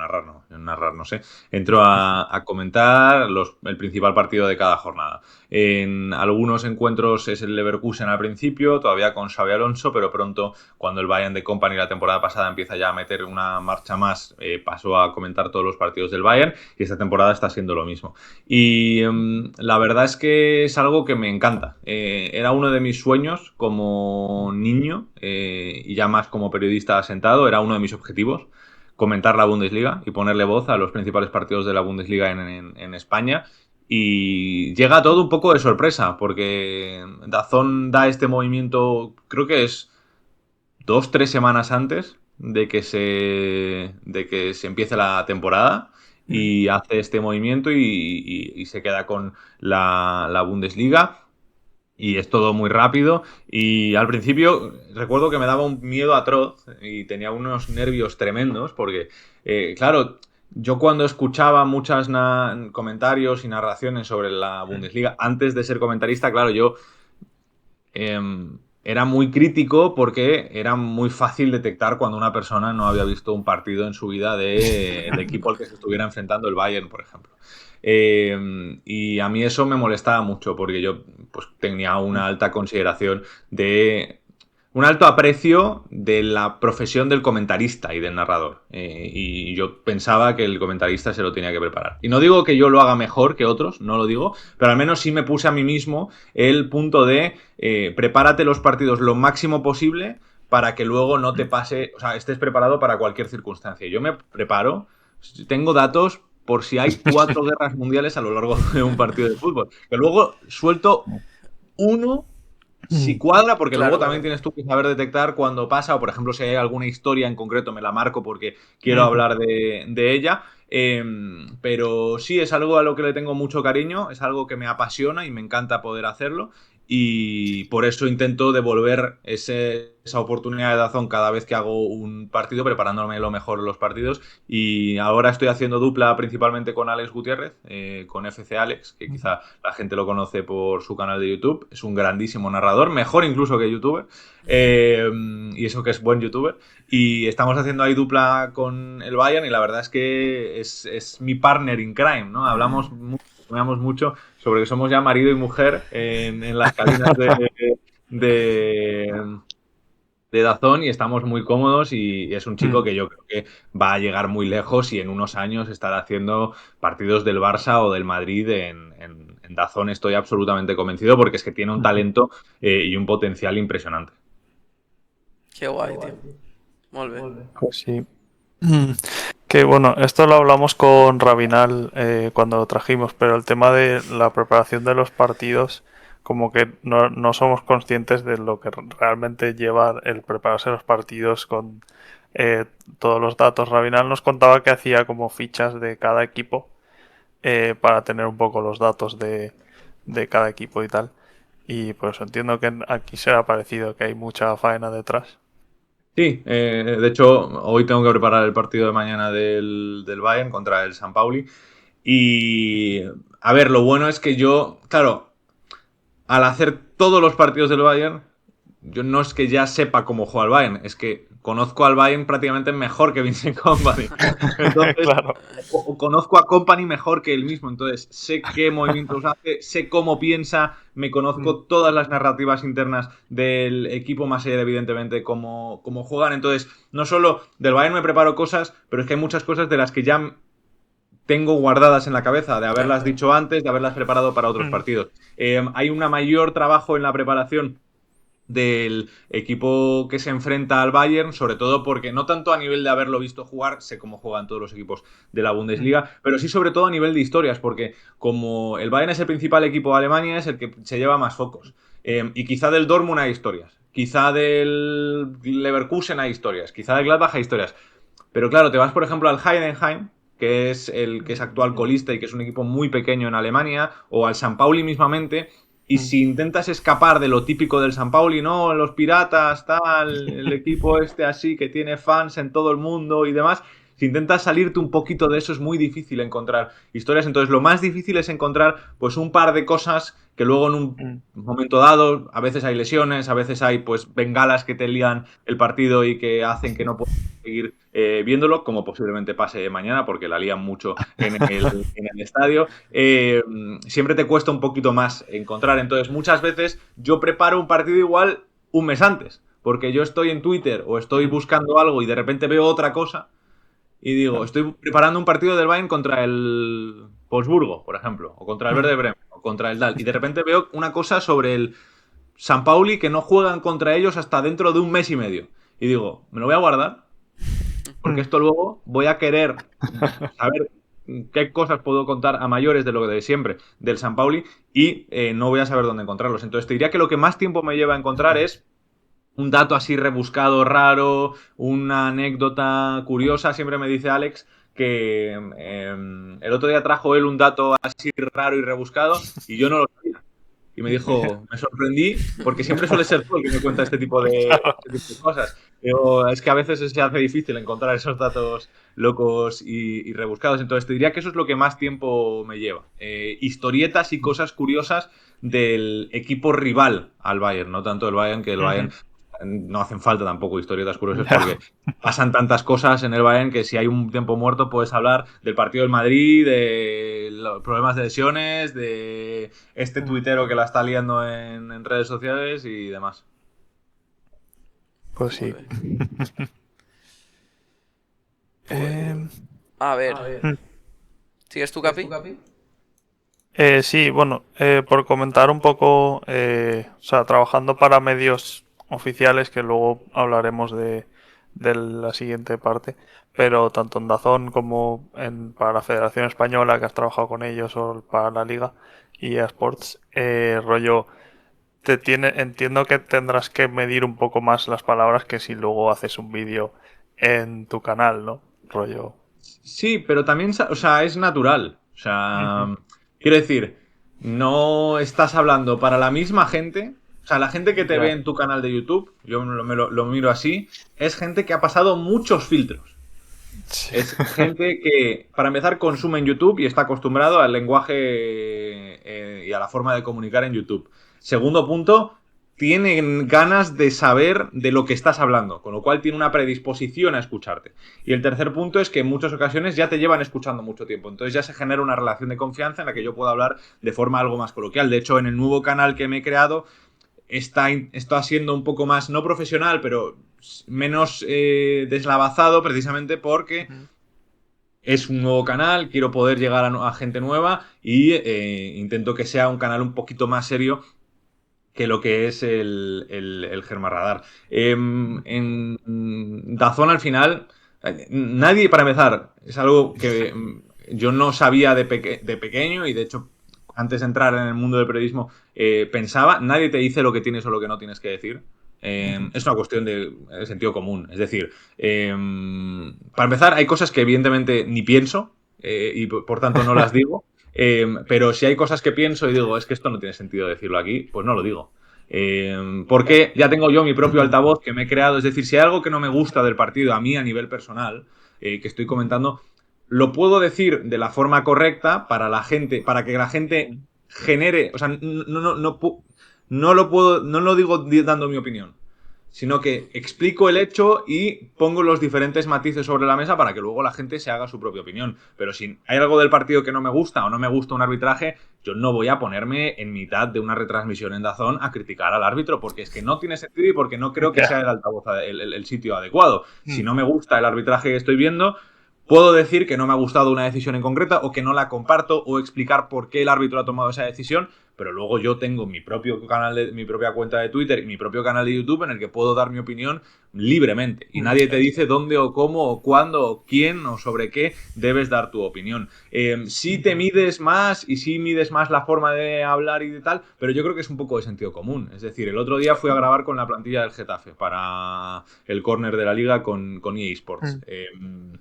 narrar no sé, entro a comentar el principal partido de cada jornada. En algunos encuentros es el Leverkusen al principio, todavía con Xabi Alonso, pero pronto, cuando el Bayern de Company la temporada pasada empieza ya a meter una marcha más, pasó a comentar todos los partidos del Bayern y esta temporada está siendo lo mismo. Y la verdad es que es algo que me encanta. Era uno de mis sueños como niño, y ya más como periodista asentado, era uno de mis objetivos, comentar la Bundesliga y ponerle voz a los principales partidos de la Bundesliga en España. Y llega todo un poco de sorpresa, porque DAZN da este movimiento, creo que es 2-3 semanas antes de que se empiece la temporada, y hace este movimiento y se queda con la Bundesliga. Y es todo muy rápido. Y al principio recuerdo que me daba un miedo atroz y tenía unos nervios tremendos porque, claro, yo cuando escuchaba muchos comentarios y narraciones sobre la Bundesliga, antes de ser comentarista, claro, yo era muy crítico porque era muy fácil detectar cuando una persona no había visto un partido en su vida del equipo al que se estuviera enfrentando, el Bayern, por ejemplo. Y a mí eso me molestaba mucho porque yo pues tenía una alta consideración un alto aprecio de la profesión del comentarista y del narrador. Y yo pensaba que el comentarista se lo tenía que preparar. Y no digo que yo lo haga mejor que otros, no lo digo, pero al menos sí me puse a mí mismo el punto de prepárate los partidos lo máximo posible para que luego no te pase, o sea, estés preparado para cualquier circunstancia. Yo me preparo, tengo datos por si hay 4 guerras mundiales a lo largo de un partido de fútbol. Que luego suelto uno si cuadra, porque Claro, luego también claro. tienes tú que saber detectar cuando pasa, o por ejemplo, si hay alguna historia en concreto, me la marco porque quiero hablar de ella. Pero sí, es algo a lo que le tengo mucho cariño, es algo que me apasiona y me encanta poder hacerlo. y por eso intento devolver esa oportunidad de DAZN cada vez que hago un partido, preparándome lo mejor los partidos. Y ahora estoy haciendo dupla principalmente con Alex Gutiérrez, con FC Alex, que quizá la gente lo conoce por su canal de YouTube. Es un grandísimo narrador, mejor incluso que youtuber, y eso que es buen youtuber. Y estamos haciendo ahí dupla con el Bayern y la verdad es que es mi partner in crime, ¿no? Hablamos mucho sobre que somos ya marido y mujer en las cabinas de, de DAZN y estamos muy cómodos y es un chico que yo creo que va a llegar muy lejos y en unos años estará haciendo partidos del Barça o del Madrid en DAZN. Estoy absolutamente convencido porque es que tiene un talento y un potencial impresionante. Qué guay, tío. Molt bé. Pues sí. Que bueno, esto lo hablamos con Rabinal cuando lo trajimos, pero el tema de la preparación de los partidos, como que no somos conscientes de lo que realmente lleva el prepararse los partidos con todos los datos. Rabinal nos contaba que hacía como fichas de cada equipo para tener un poco los datos de cada equipo y tal. Y pues entiendo que aquí será parecido, que hay mucha faena detrás. Sí, de hecho, hoy tengo que preparar el partido de mañana del Bayern contra el San Pauli. Y, a ver, lo bueno es que yo, claro, al hacer todos los partidos del Bayern, yo no es que ya sepa cómo juega el Bayern, es que conozco al Bayern prácticamente mejor que Vincent Kompany. Entonces, Claro. conozco a Kompany mejor que él mismo. Entonces, sé qué movimientos hace, sé cómo piensa, me conozco todas las narrativas internas del equipo, más allá de, evidentemente, cómo juegan. Entonces, no solo del Bayern me preparo cosas, pero es que hay muchas cosas de las que ya tengo guardadas en la cabeza, de haberlas dicho antes, de haberlas preparado para otros partidos. Hay un mayor trabajo en la preparación del equipo que se enfrenta al Bayern, sobre todo porque no tanto a nivel de haberlo visto jugar, sé cómo juegan todos los equipos de la Bundesliga, pero sí sobre todo a nivel de historias, porque como el Bayern es el principal equipo de Alemania, es el que se lleva más focos. Y quizá del Dortmund hay historias, quizá del Leverkusen hay historias, quizá del Gladbach hay historias. Pero claro, te vas por ejemplo al Heidenheim, que es el que es actual colista y que es un equipo muy pequeño en Alemania, o al San Pauli mismamente, y si intentas escapar de lo típico del San Pauli, no, los piratas, tal, el equipo este así que tiene fans en todo el mundo y demás, si intentas salirte un poquito de eso es muy difícil encontrar historias. Entonces lo más difícil es encontrar pues un par de cosas que luego en un momento dado, a veces hay lesiones, a veces hay pues bengalas que te lían el partido y que hacen que no puedas seguir viéndolo, como posiblemente pase mañana porque la lían mucho en el estadio. Siempre te cuesta un poquito más encontrar. Entonces, muchas veces yo preparo un partido igual un mes antes, porque yo estoy en Twitter o estoy buscando algo y de repente veo otra cosa y digo, estoy preparando un partido del Bayern contra el Wolfsburgo, por ejemplo, o contra el Werder Bremen, o contra el Dal, y de repente veo una cosa sobre el San Pauli que no juegan contra ellos hasta dentro de un mes y medio. Y digo, me lo voy a guardar, porque esto luego voy a querer saber qué cosas puedo contar a mayores de lo de siempre del San Pauli y no voy a saber dónde encontrarlos. Entonces te diría que lo que más tiempo me lleva a encontrar es un dato así rebuscado, raro, una anécdota curiosa. Siempre me dice Alex que el otro día trajo él un dato así raro y rebuscado y yo no lo sabía. Y me dijo, me sorprendí, porque siempre suele ser tú el que me cuenta este tipo de cosas. Pero es que a veces se hace difícil encontrar esos datos locos y rebuscados. Entonces te diría que eso es lo que más tiempo me lleva. Historietas y cosas curiosas del equipo rival al Bayern, no tanto el Bayern, que el Bayern no hacen falta tampoco historietas curiosas porque pasan tantas cosas en el Bayern que si hay un tiempo muerto puedes hablar del partido del Madrid, de los problemas de lesiones, de este tuitero que la está liando en redes sociales y demás. Pues sí. A ver. ¿Sigues tú, Capi? Sí, bueno, por comentar un poco, o sea, trabajando para medios oficiales, que luego hablaremos de la siguiente parte, pero tanto en DAZN como para la Federación Española, que has trabajado con ellos, o para la Liga y Sports, rollo, entiendo que tendrás que medir un poco más las palabras que si luego haces un vídeo en tu canal, ¿no? Rollo. Sí, pero también, o sea, es natural. O sea, quiero decir, no estás hablando para la misma gente. O sea, la gente que te Ya. ve en tu canal de YouTube, yo lo miro así, es gente que ha pasado muchos filtros. Sí. Es gente que, para empezar, consume en YouTube y está acostumbrado al lenguaje y a la forma de comunicar en YouTube. Segundo punto, tienen ganas de saber de lo que estás hablando, con lo cual tiene una predisposición a escucharte. Y el tercer punto es que en muchas ocasiones ya te llevan escuchando mucho tiempo, entonces ya se genera una relación de confianza en la que yo puedo hablar de forma algo más coloquial. De hecho, en el nuevo canal que me he creado, está siendo un poco más, no profesional, pero menos deslavazado, precisamente porque Ujú. es un nuevo canal, quiero poder llegar a gente nueva y intento que sea un canal un poquito más serio que lo que es el Germarradar. En Dazón al final, nadie, para empezar, es algo que yo no sabía de pequeño y de hecho antes de entrar en el mundo del periodismo pensaba, nadie te dice lo que tienes o lo que no tienes que decir. Ujú. Es una cuestión de sentido común. Es decir, para empezar, hay cosas que evidentemente ni pienso y por tanto no las digo. Pero si hay cosas que pienso y digo, es que esto no tiene sentido decirlo aquí, pues no lo digo. Porque ya tengo yo mi propio altavoz que me he creado. Es decir, si hay algo que no me gusta del partido a mí a nivel personal, que estoy comentando, lo puedo decir de la forma correcta para la gente, para que la gente genere. O sea, no lo digo dando mi opinión, sino que explico el hecho y pongo los diferentes matices sobre la mesa para que luego la gente se haga su propia opinión. Pero si hay algo del partido que no me gusta o no me gusta un arbitraje, yo no voy a ponerme en mitad de una retransmisión en DAZN a criticar al árbitro, porque es que no tiene sentido y porque no creo que sea Ya. el altavoz, el sitio adecuado. Si Mm. no me gusta el arbitraje que estoy viendo, puedo decir que no me ha gustado una decisión en concreta o que no la comparto o explicar por qué el árbitro ha tomado esa decisión, pero luego yo tengo mi propio canal, mi propia cuenta de Twitter y mi propio canal de YouTube en el que puedo dar mi opinión libremente y nadie te dice dónde o cómo o cuándo o quién o sobre qué debes dar tu opinión. Sí te mides más y sí mides más la forma de hablar y de tal, pero yo creo que es un poco de sentido común. Es decir, el otro día fui a grabar con la plantilla del Getafe para el córner de la liga con EA Sports. Mm.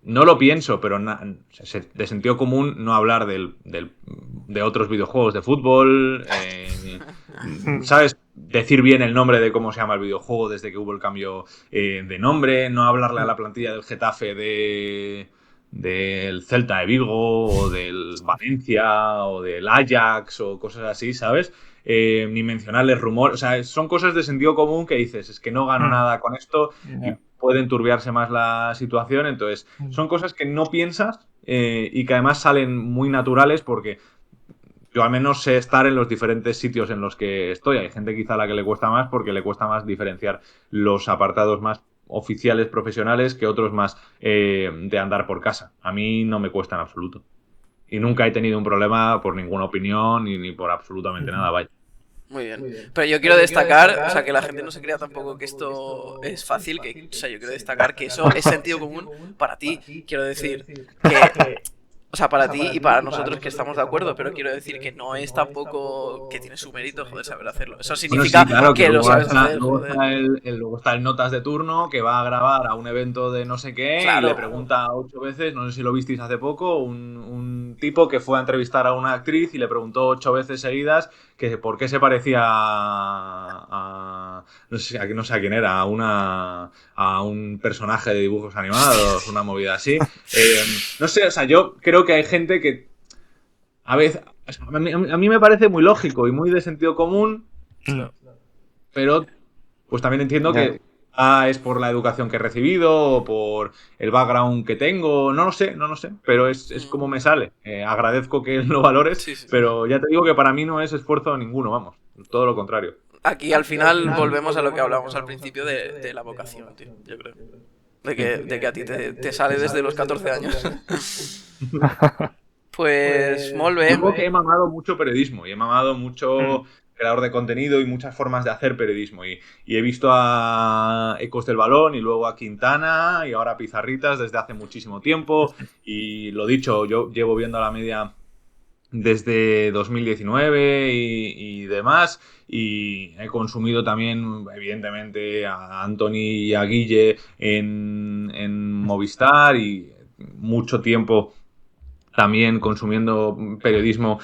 No lo pienso, pero de sentido común no hablar de otros videojuegos de fútbol, Mm. ¿sabes? Decir bien el nombre de cómo se llama el videojuego desde que hubo el cambio de nombre, no hablarle a la plantilla del Getafe del Celta de Vigo o del Valencia o del Ajax o cosas así, ¿sabes? Ni mencionarles rumores, o sea, son cosas de sentido común que dices, es que no gano Mm. nada con esto y Ya. puede enturbiarse más la situación, entonces Mm. son cosas que no piensas y que además salen muy naturales porque yo al menos sé estar en los diferentes sitios en los que estoy. Hay gente quizá a la que le cuesta más porque le cuesta más diferenciar los apartados más oficiales, profesionales, que otros más de andar por casa. A mí no me cuesta en absoluto. Y nunca he tenido un problema por ninguna opinión ni por absolutamente nada, vaya. Muy bien. Pero yo quiero destacar, o sea, que la gente no se crea tampoco que esto es fácil, que, o sea, yo quiero destacar que eso es sentido común para ti. Quiero decir que, o sea, para ti y para nosotros que estamos de acuerdo, pero quiero decir que no es tampoco que tiene su mérito, joder, saber hacerlo. Eso Bueno, sí, significa claro, que que lo sabes hacer, luego joder. está luego está el notas de turno que va a grabar a un evento de no sé qué y le Claro. pregunta 8 veces, no sé si lo visteis hace poco, un tipo que fue a entrevistar a una actriz y le preguntó 8 veces seguidas que por qué se parecía no sé a quién era, a un personaje de dibujos animados, una movida así. No sé, o sea, yo creo que hay gente que a veces, o sea, a mí me parece muy lógico y muy de sentido común, Mm. pero pues también entiendo Ya. que es por la educación que he recibido o por el background que tengo, no lo sé, pero es Mm. como me sale. Agradezco que lo valores, Sí, sí. pero ya te digo que para mí no es esfuerzo ninguno, vamos, todo lo contrario. Aquí al final volvemos a lo que hablábamos al principio de la vocación, tío, yo creo. De que a ti te sale desde los 14 años. Pues, molt bé. Digo que he mamado mucho periodismo y he mamado Mm. mucho creador de contenido y muchas formas de hacer periodismo. Y he visto a Ecos del Balón y luego a Quintana y ahora a Pizarritas desde hace muchísimo tiempo. Y lo dicho, yo llevo viendo a la media desde 2019 y demás. Y he consumido también, evidentemente, a Anthony y a Guille en Movistar y mucho tiempo también consumiendo periodismo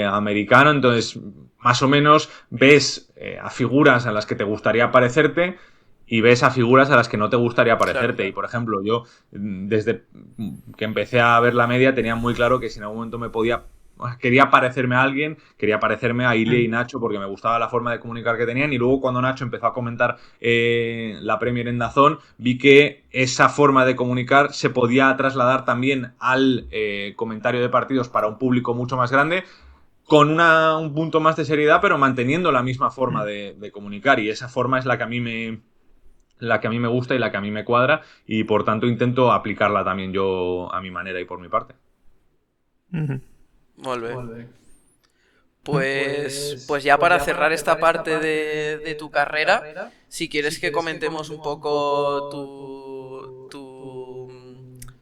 americano, entonces más o menos ves a figuras a las que te gustaría parecerte y ves a figuras a las que no te gustaría parecerte. Claro. Y por ejemplo, yo desde que empecé a ver la media tenía muy claro que si en algún momento quería parecerme a alguien, quería parecerme a Ilie y Nacho porque me gustaba la forma de comunicar que tenían, y luego cuando Nacho empezó a comentar la Premier en DAZN, vi que esa forma de comunicar se podía trasladar también al comentario de partidos para un público mucho más grande, con un punto más de seriedad, pero manteniendo la misma forma de comunicar, y esa forma es la que a mí me gusta y la que a mí me cuadra, y por tanto intento aplicarla también yo a mi manera y por mi parte. Molt bé. Pues ya para cerrar esta parte de tu carrera, si quieres que comentemos un poco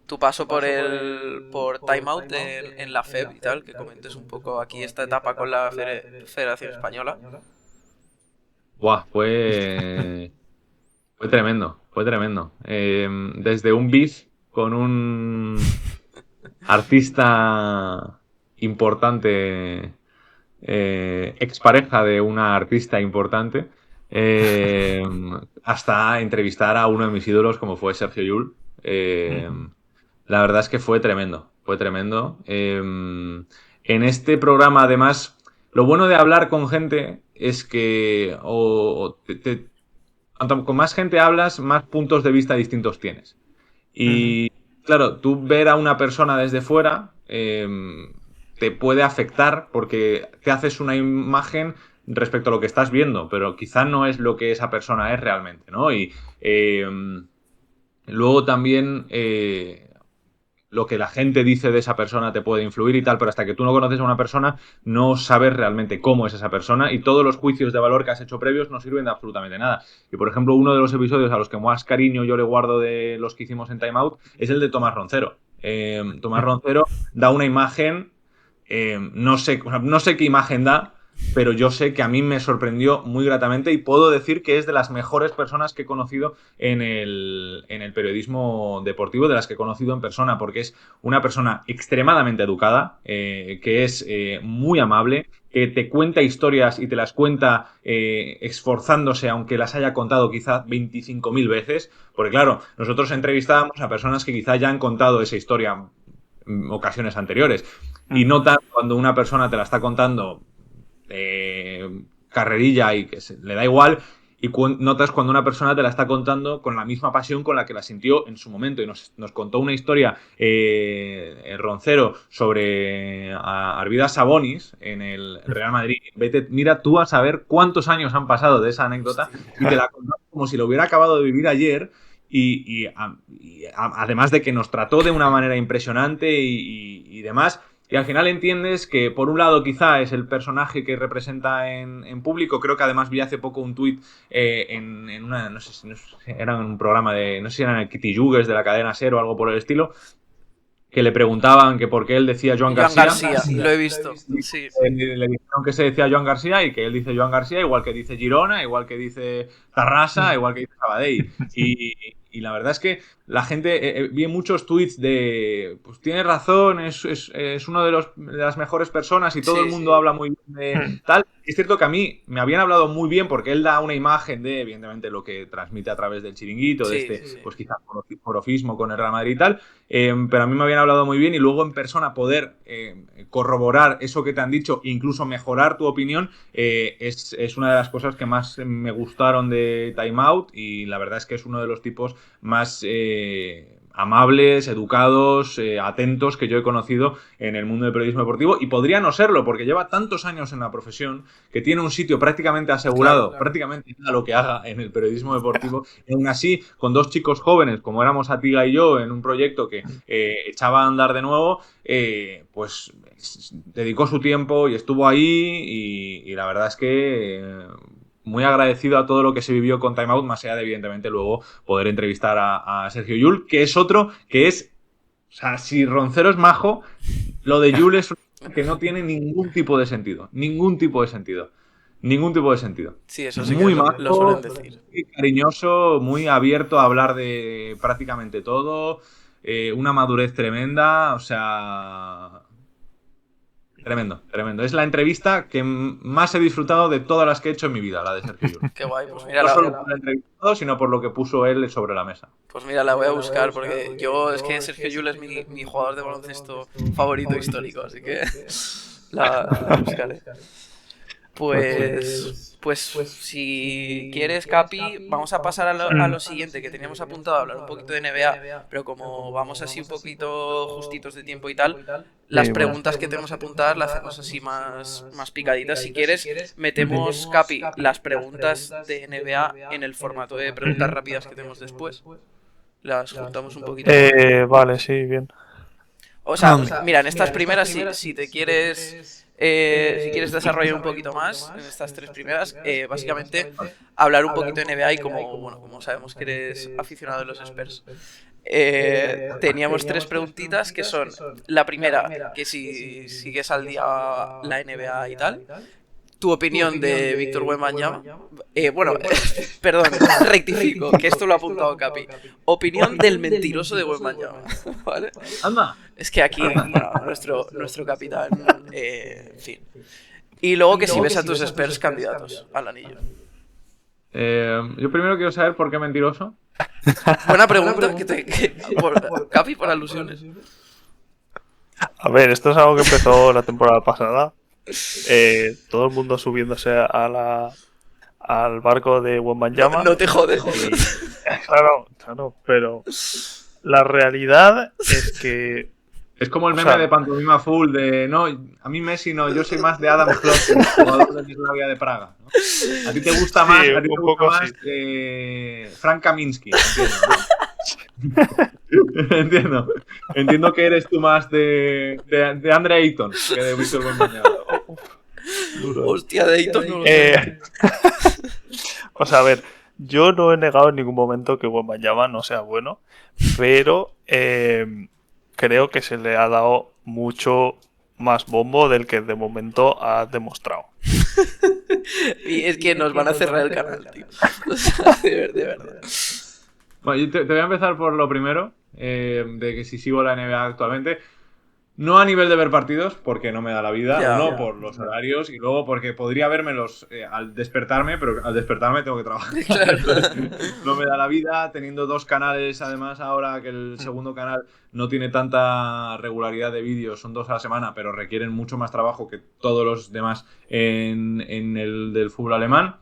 tu paso por Time Out en la FEB y tal, que comentes un poco aquí esta etapa con la Federación Española. Buah, fue tremendo, fue tremendo. Desde un beef con un artista importante, expareja de una artista importante, hasta entrevistar a uno de mis ídolos como fue Sergio Llull. La verdad es que fue tremendo, fue tremendo. En este programa, además, lo bueno de hablar con gente es que cuanto con más gente hablas, más puntos de vista distintos tienes. Y claro, tú ver a una persona desde fuera te puede afectar porque te haces una imagen respecto a lo que estás viendo, pero quizá no es lo que esa persona es realmente, ¿no? Y luego también lo que la gente dice de esa persona te puede influir y tal, pero hasta que tú no conoces a una persona no sabes realmente cómo es esa persona, y todos los juicios de valor que has hecho previos no sirven de absolutamente nada. Y por ejemplo, uno de los episodios a los que más cariño yo le guardo de los que hicimos en Time Out es el de Tomás Roncero. Tomás Roncero da una imagen, no sé qué imagen da, pero yo sé que a mí me sorprendió muy gratamente y puedo decir que es de las mejores personas que he conocido en el periodismo deportivo, de las que he conocido en persona, porque es una persona extremadamente educada, que es muy amable, que te cuenta historias y te las cuenta esforzándose, aunque las haya contado quizás 25.000 veces, porque claro, nosotros entrevistábamos a personas que quizás ya han contado esa historia en ocasiones anteriores, y notas cuando una persona te la está contando carrerilla y que le da igual, y notas cuando una persona te la está contando con la misma pasión con la que la sintió en su momento. Y nos contó una historia el Roncero sobre Arvidas Sabonis en el Real Madrid. Mira tú a saber cuántos años han pasado de esa anécdota, y te la contó como si lo hubiera acabado de vivir ayer. Y además de que nos trató de una manera impresionante y demás. Y al final entiendes que, por un lado, quizá es el personaje que representa en público. Creo que además vi hace poco un tuit en una, no sé si era un programa no sé si era en el Kitty Yugues de la cadena SER o algo por el estilo, que le preguntaban que por qué él decía Joan García. Lo he visto, sí. Le dijeron que se decía Joan García y que él dice Joan García, igual que dice Girona, igual que dice Tarrasa, igual que dice Sabadell. Y la verdad es que la gente, vi muchos tweets de, pues tienes razón, es uno de las mejores personas y todo el mundo habla muy bien de tal. Es cierto que a mí me habían hablado muy bien porque él da una imagen de, evidentemente, lo que transmite a través del chiringuito, pues quizás porofismo con el Real Madrid y tal, pero a mí me habían hablado muy bien, y luego en persona poder corroborar eso que te han dicho, incluso mejorar tu opinión, es una de las cosas que más me gustaron de Time Out, y la verdad es que es uno de los tipos más amables, educados, atentos que yo he conocido en el mundo del periodismo deportivo, y podría no serlo porque lleva tantos años en la profesión que tiene un sitio prácticamente asegurado, prácticamente a lo que haga en el periodismo deportivo, y aún así, con dos chicos jóvenes como éramos Atiga y yo en un proyecto que echaba a andar de nuevo, pues dedicó su tiempo y estuvo ahí, y la verdad es que muy agradecido a todo lo que se vivió con Time Out, más allá de, evidentemente, luego poder entrevistar a Sergio Llull, que es otro que es, o sea, si Roncero es majo, lo de Llull es que no tiene ningún tipo de sentido, ningún tipo de sentido. Sí, eso sí muy que majo, lo suelen decir. muy cariñoso, muy abierto a hablar de prácticamente todo. una madurez tremenda, o sea... Tremendo, tremendo. Es la entrevista que más he disfrutado de todas las que he hecho en mi vida, la de Sergio Llull. Qué guay, pues mira, No solo por el entrevistado, sino por lo que puso él sobre la mesa. pues mira, la voy a buscar porque yo es que Sergio Llull es mi jugador de baloncesto favorito histórico, así que la buscaré. Pues si quieres, Capi, vamos a pasar a lo siguiente, que teníamos apuntado a hablar un poquito de NBA, pero como vamos así un poquito justitos de tiempo y tal, las preguntas que tenemos apuntadas las hacemos así más picaditas. Si quieres, metemos, Capi, las preguntas de NBA en el formato de preguntas rápidas que tenemos después. Las juntamos un poquito. Vale, sí, bien. O sea, mira, en estas primeras, si te quieres... si quieres desarrollar un poquito más en estas tres primeras, básicamente hablar un poquito de NBA y como sabemos que eres aficionado de los Spurs. Teníamos tres preguntitas que son: la primera, que si sigues al día la NBA y tal, tu opinión de Víctor Wembanyama. Bueno, perdón, rectifico, que esto lo ha apuntado Capi. Opinión del mentiroso de Wembanyama, ¿vale? ¡Anda! Es que aquí, bueno, nuestro capitán, en fin. Y luego que si ves a tus Spurs candidatos al anillo. Yo primero quiero saber por qué mentiroso. Buena pregunta, Capi, por alusiones. A ver, esto es algo que empezó la temporada pasada. Todo el mundo subiéndose al barco de Wembanyama. No te jodes. Claro, pero la realidad es que... Es como el meme de Pantomima Full de no, a mí Messi no, yo soy más de Adam Klopp, jugador de Slavia de Praga, ¿no? A ti te gusta más, Frank Kaminsky, entiendo, ¿no? Entiendo que eres tú más de Andre Ayton que de Víctor Wembanyama. Hostia, de Ayton no lo sé. O sea, a ver, yo no he negado en ningún momento que Wembanyama no sea bueno, pero creo que se le ha dado mucho más bombo del que de momento ha demostrado. Y es que nos van a cerrar el canal, tío. O sea, de verdad. Bueno, yo te voy a empezar por lo primero, de que si sigo la NBA actualmente. No a nivel de ver partidos, porque no me da la vida, por los horarios, y luego porque podría vérmelos al despertarme, pero al despertarme tengo que trabajar. Entonces, no me da la vida, teniendo dos canales, además ahora que el segundo canal no tiene tanta regularidad de vídeos, son 2 a la semana, pero requieren mucho más trabajo que todos los demás en el del fútbol alemán.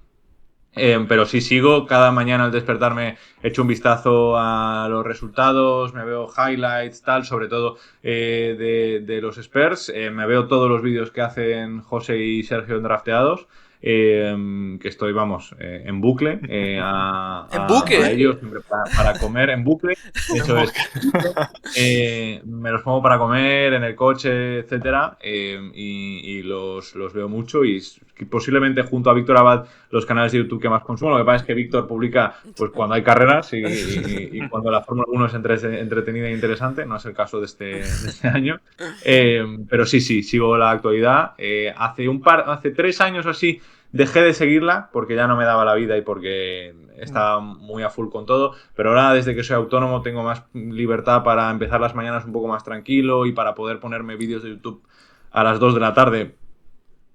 Pero sí sigo, cada mañana al despertarme echo un vistazo a los resultados, me veo highlights, tal, sobre todo de los Spurs, me veo todos los vídeos que hacen José y Sergio en Drafteados, que estoy, vamos, en bucle, a ellos siempre para comer en bucle, eso es, me los pongo para comer en el coche, etcétera, y los veo mucho y posiblemente junto a Víctor Abad los canales de YouTube que más consumo. Lo que pasa es que Víctor publica pues cuando hay carreras y cuando la Fórmula 1 es entretenida e interesante. No es el caso de este año. Pero sí, sigo la actualidad. Hace 3 años o así dejé de seguirla porque ya no me daba la vida y porque estaba muy a full con todo. Pero ahora, desde que soy autónomo, tengo más libertad para empezar las mañanas un poco más tranquilo y para poder ponerme vídeos de YouTube a las 2 de la tarde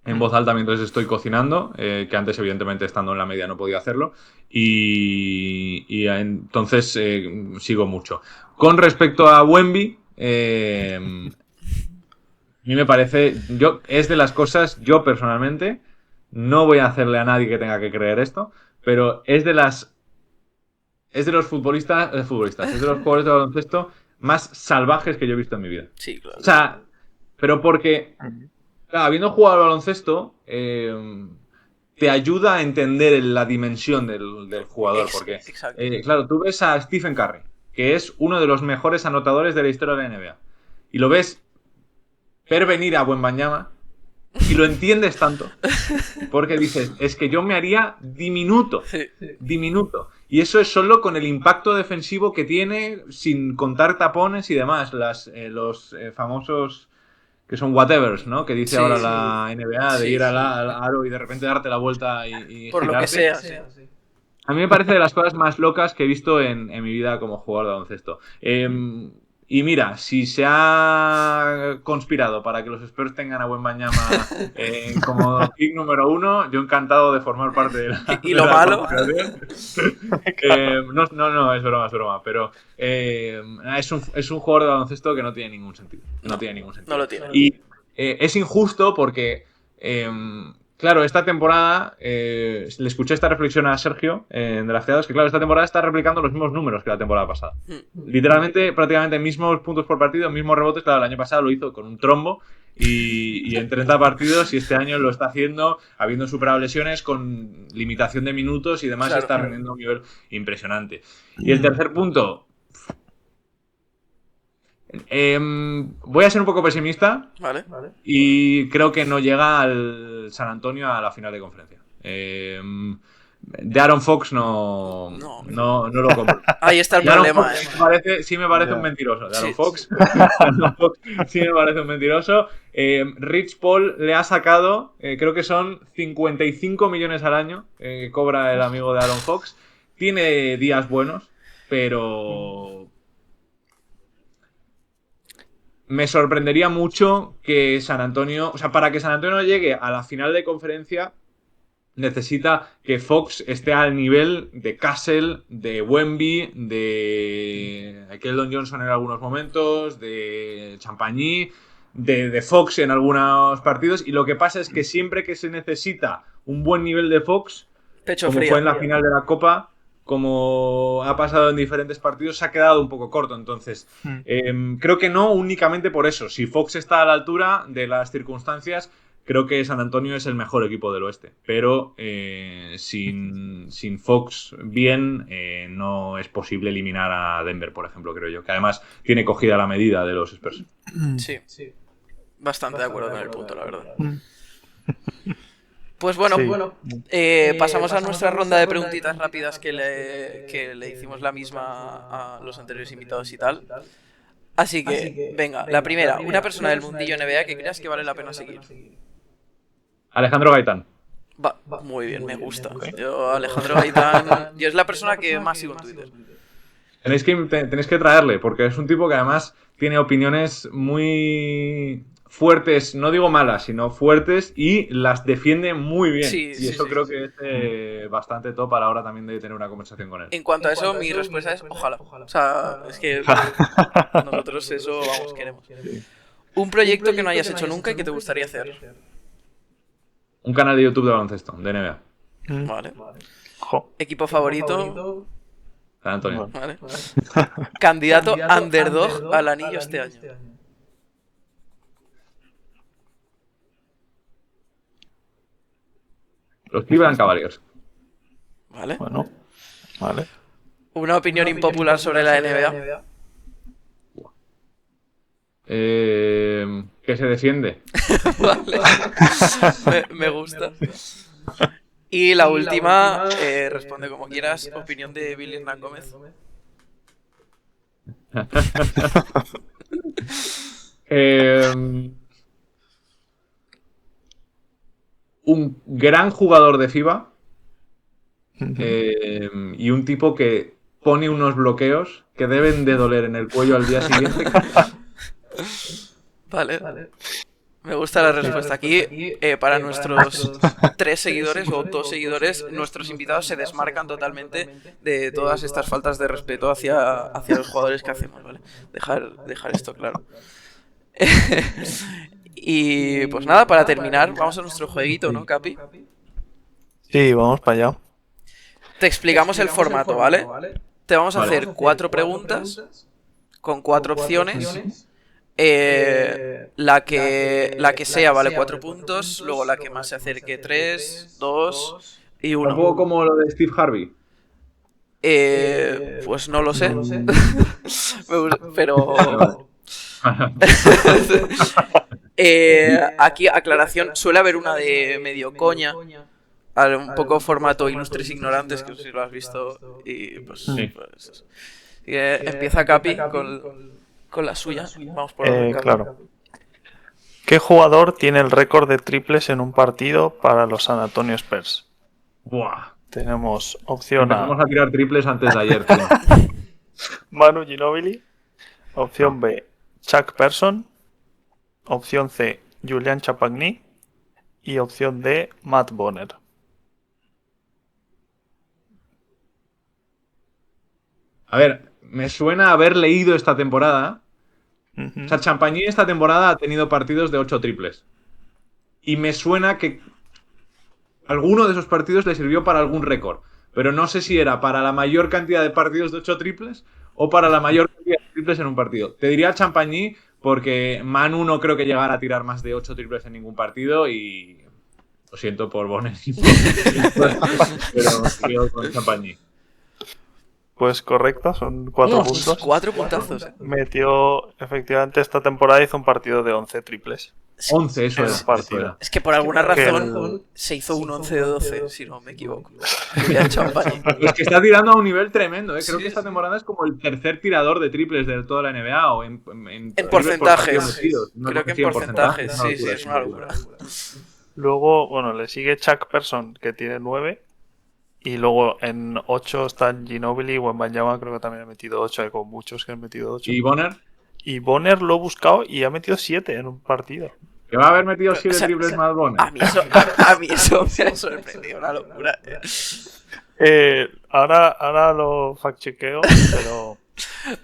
en voz alta mientras estoy cocinando, que antes evidentemente estando en la media no podía hacerlo, y entonces sigo mucho. Con respecto a Wemby, a mí me parece, es de las cosas, yo personalmente, no voy a hacerle a nadie que tenga que creer esto, pero es de los futbolistas, es de los jugadores de baloncesto más salvajes que yo he visto en mi vida. Sí, claro. O sea, pero porque... Claro, habiendo jugado al baloncesto, te ayuda a entender la dimensión del jugador. Porque, claro, tú ves a Stephen Curry, que es uno de los mejores anotadores de la historia de la NBA. Y lo ves ver venir a Wembanyama y lo entiendes tanto. Porque dices, es que yo me haría diminuto. Y eso es solo con el impacto defensivo que tiene, sin contar tapones y demás. Los famosos... que son whatevers, ¿no? Que dice ahora la NBA de ir al aro y de repente darte la vuelta y por girarte. Lo que sea, sí. A mí me parece de las cosas más locas que he visto en mi vida como jugador de baloncesto. Y mira, si se ha conspirado para que los Spurs tengan a Wembanyama como pick número 1, yo encantado de formar parte de la, ¿Y lo malo? No, es broma. Pero es un jugador de baloncesto que no tiene ningún sentido. No tiene ningún sentido. No lo tiene. Y es injusto porque, claro, esta temporada, le escuché esta reflexión a Sergio en Drafteados, que claro, esta temporada está replicando los mismos números que la temporada pasada. Literalmente, prácticamente mismos puntos por partido, mismos rebotes. Claro, el año pasado lo hizo con un trombo y en 30 partidos, y este año lo está haciendo habiendo superado lesiones, con limitación de minutos y demás, Claro. está rendiendo a un nivel impresionante. Y el tercer punto, voy a ser un poco pesimista, Vale. y creo que no llega al San Antonio a la final de conferencia. De Aaron Fox no lo compro. Ahí está el De Aaron problema. Fox sí me parece Ya. un mentiroso. De Aaron Sí. Fox sí me parece un mentiroso. Rich Paul le ha sacado, creo que son 55 millones al año que cobra el amigo de Aaron Fox. Tiene días buenos, pero me sorprendería mucho que San Antonio, o sea, para que San Antonio llegue a la final de conferencia, necesita que Fox esté al nivel de Castle, de Wemby, de Keldon Johnson en algunos momentos, de Champagny, de Fox en algunos partidos. Y lo que pasa es que siempre que se necesita un buen nivel de Fox, Pecho como frío. fue en la final de la Copa, como ha pasado en diferentes partidos, se ha quedado un poco corto. Entonces, creo que no únicamente por eso. Si Fox está a la altura de las circunstancias, creo que San Antonio es el mejor equipo del oeste. Pero sin Fox bien, no es posible eliminar a Denver, por ejemplo, creo yo. Que además tiene cogida la medida de los Spurs. Sí. Bastante de acuerdo con el punto, la verdad. Pues bueno, Sí. pasamos a nuestra ronda de preguntitas rápidas que le hicimos la misma a los anteriores invitados y tal. Así que, venga, la primera. Una persona del mundillo NBA que creas que vale la pena seguir. Alejandro Gaitán. Va, muy bien, me gusta. Yo, Alejandro Gaitán, yo es la persona que más sigo en Twitter. Tenéis que traerle, porque es un tipo que además tiene opiniones muy fuertes, no digo malas, sino fuertes, y las defiende muy bien. Sí, y sí, eso sí. creo que es bastante top a la hora también de tener una conversación con él. En cuanto a eso, mi respuesta es ojalá. O sea, es que nosotros eso, vamos, queremos. Un proyecto que no hayas hecho nunca y que te gustaría hacer. Un canal de YouTube de baloncesto, de NBA. Vale. Jo. Equipo favorito. San Antonio. Vale. Candidato underdog al anillo este año. Los Cleveland Cavaliers. Vale. Bueno, vale. Una opinión impopular sobre la NBA. Que se defiende. Vale. Me gusta. Y la última, responde como quieras, opinión de Billy Hernán Gómez. Un gran jugador de FIBA, y un tipo que pone unos bloqueos que deben de doler en el cuello al día siguiente. Vale. Me gusta la respuesta. Aquí, para nuestros 3 seguidores o 2 seguidores, nuestros invitados se desmarcan totalmente de todas estas faltas de respeto hacia los jugadores que hacemos, ¿vale? Dejar esto claro. Y pues nada, para terminar, vamos a nuestro jueguito, ¿no, Capi? Sí, vamos para allá. Te explicamos el formato, ¿vale? Te vamos a Vale. hacer 4 preguntas con 4 opciones. La que sea vale 4 puntos, luego la que más se acerque 3, 2 y Un 1. poco como lo de Steve Harvey. Pues no lo sé. Pero aquí, aclaración, suele haber una de medio coña, un poco formato ilustres ignorantes, que no sé si lo has visto. Y pues, Sí. pues eso. Así que empieza Capi con la suya. Vamos por orden, Capi. Claro. ¿Qué jugador tiene el récord de triples en un partido para los San Antonio Spurs? Buah. Tenemos opción A, Empezamos a tirar triples antes de ayer, tío. Manu Ginóbili, Opción B, Chuck Person. Opción C, Julian Champagny. Y opción D, Matt Bonner. A ver, me suena haber leído esta temporada. O sea, Champagny esta temporada ha tenido partidos de 8 triples. Y me suena que alguno de esos partidos le sirvió para algún récord. Pero no sé si era para la mayor cantidad de partidos de 8 triples o para la mayor cantidad de triples en un partido. Te diría Champagny porque Manu no creo que llegara a tirar más de 8 triples en ningún partido y lo siento por Bonner. Pero me quedo con Champagny. Pues correcto, son 4 puntos. 4 puntazos. Metió, efectivamente, esta temporada hizo un partido de 11 triples. 11, eso En es. un partido. Es que por alguna Que razón se hizo un 11 de 12, si no me equivoco. Julian Champagny. Es que está tirando a un nivel tremendo, ¿eh? Creo Sí, que esta sí. temporada es como el tercer tirador de triples de toda la NBA o en En triples por partido porcentajes. metidos. No Creo sé que en si porcentajes, es una sí, sí, locura, es una locura. Luego, bueno, le sigue Chuck Person, que tiene 9. Y luego en 8 están Ginobili y Wembanyama, creo que también ha metido 8. Hay como muchos que han metido 8. ¿Y Bonner? Y Bonner lo he buscado y ha metido 7 en un partido. Que va a haber metido 7 O sea, triples más Bonner. A mí eso me ha sorprendido, una locura. Ahora lo fact-chequeo,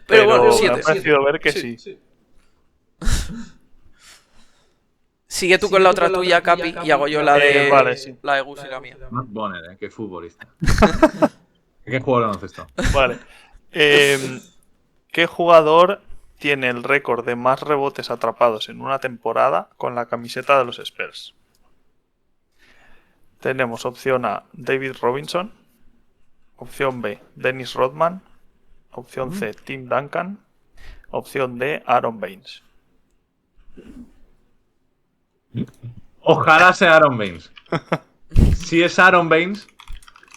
Pero bueno, me 7. ha parecido ver que sí. Sigue tú con la otra tuya, Capi, y hago yo la de Vale, sí. la de Gus y la mía. Matt Bonner, qué futbolista. ¿Qué jugador de baloncesto? Vale. ¿Qué jugador tiene el récord de más rebotes atrapados en una temporada con la camiseta de los Spurs? Tenemos opción A, David Robinson. Opción B, Dennis Rodman. Opción C, Tim Duncan. Opción D, Aaron Baines. Ojalá sea Aaron Baines. Si es Aaron Baines,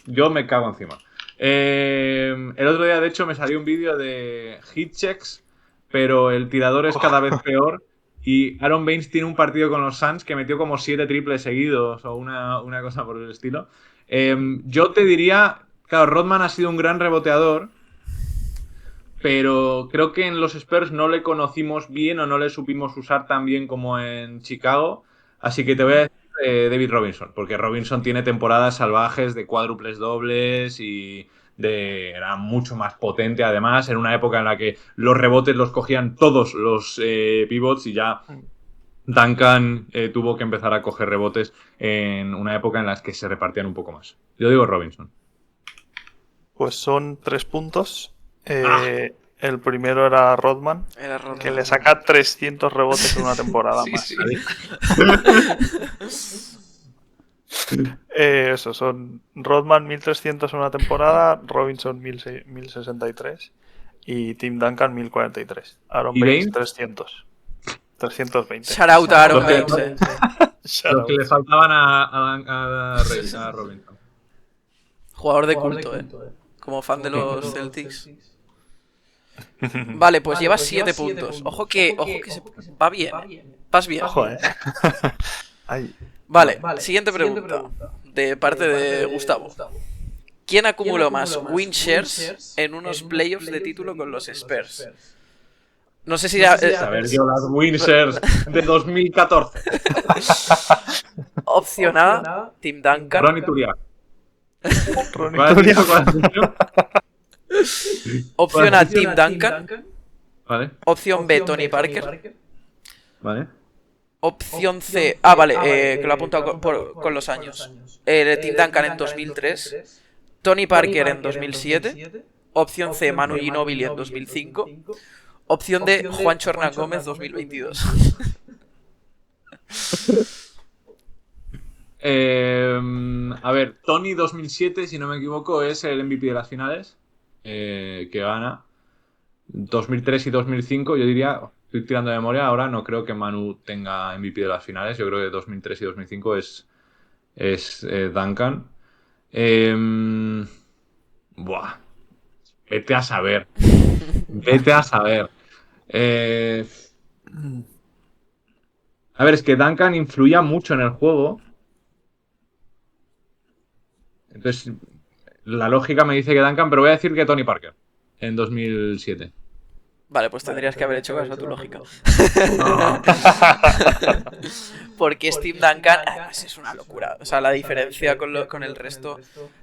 yo me cago encima. El otro día, de hecho, me salió un vídeo de hit checks, pero el tirador es cada vez peor. Y Aaron Baines tiene un partido con los Suns que metió como 7 triples seguidos o una cosa por el estilo. Yo te diría, claro, Rodman ha sido un gran reboteador, pero creo que en los Spurs no le conocimos bien o no le supimos usar tan bien como en Chicago. Así que te voy a decir David Robinson, porque Robinson tiene temporadas salvajes de cuádruples dobles y era mucho más potente además, en una época en la que los rebotes los cogían todos los pivots y ya Duncan tuvo que empezar a coger rebotes en una época en la que se repartían un poco más. Yo digo Robinson. Pues son 3 puntos. El primero era Rodman, Era Rodman. que le saca 300 rebotes en una temporada Sí, más. sí. Eso, son Rodman 1300 en una temporada, Robinson 1063 y Tim Duncan 1043. Aaron ¿Y Baines Baines? 300. 320. Shout out a Aaron Los que- Baines. Shout Los out. que le faltaban a Robinson. Jugador de culto, como fan de los Celtics. Vale, pues llevas 7 puntos. Ojo que va bien. Vas bien. Ojo, Ay, Vale, siguiente pregunta. De parte de Gustavo. ¿Quién acumuló más win shares en unos playoffs de título con los Spurs? No sé si... A ver, yo las Winsers de 2014. Opción A, Tim Duncan. Ronnie Turiaf. Ronnie ¿Cuál has Turiaf. dicho? ¿Cuál has dicho? Opción A, Tim Duncan. Vale, Opción B, Tony Parker. vale. Opción C... Ah, vale, que lo he apuntado con los años. Tim Duncan en 2003. Tony Parker en 2007. Opción C, Manu Ginóbili en 2005. Opción D, Juancho Hernán Gómez 2022. A ver, Tony 2007, si no me equivoco, es el MVP de las finales que gana. 2003 y 2005, yo diría, estoy tirando de memoria, ahora no creo que Manu tenga MVP de las finales, yo creo que 2003 y 2005 es Duncan. Buah, vete a saber. Vete a saber. A ver, es que Duncan influía mucho en el juego. Entonces, la lógica me dice que Duncan, pero voy a decir que Tony Parker en 2007. Vale, pues tendrías que haber hecho caso a tu lógica. No. Porque Steve Duncan, además, es una locura. O sea, la diferencia con el resto.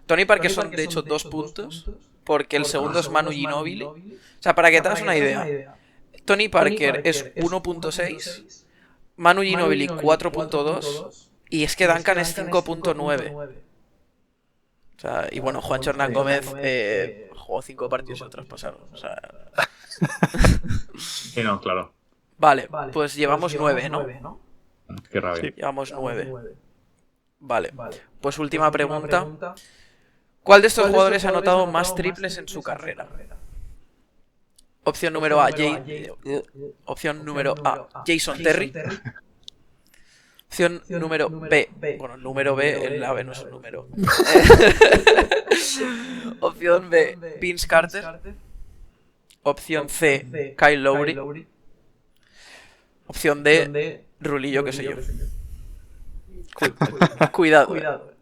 Tony Parker son, de hecho, 2 puntos. Porque el segundo es Manu Ginóbili. O sea, para que te hagas una idea. Tony Parker es 1.6. Manu Ginóbili 4.2. Y es que Duncan es 5.9. O sea, y bueno, Juancho Hernán Gómez jugó 5 partidos y otros pasaron. O sea... Sí, no, claro. Vale, pues llevamos 9, ¿no? Qué rabia. Sí. Llevamos 9. Vale, pues última pregunta. ¿Cuál de estos jugadores ha anotado más triples en su carrera? Opción número A, opción número A, Jason Terry. Opción número B. Bueno, el número B, el A B no es un número. Opción B, Vince Carter. Opción C, Kyle Lowry. Opción D, Rulillo, que soy yo. Cuidado. Claro,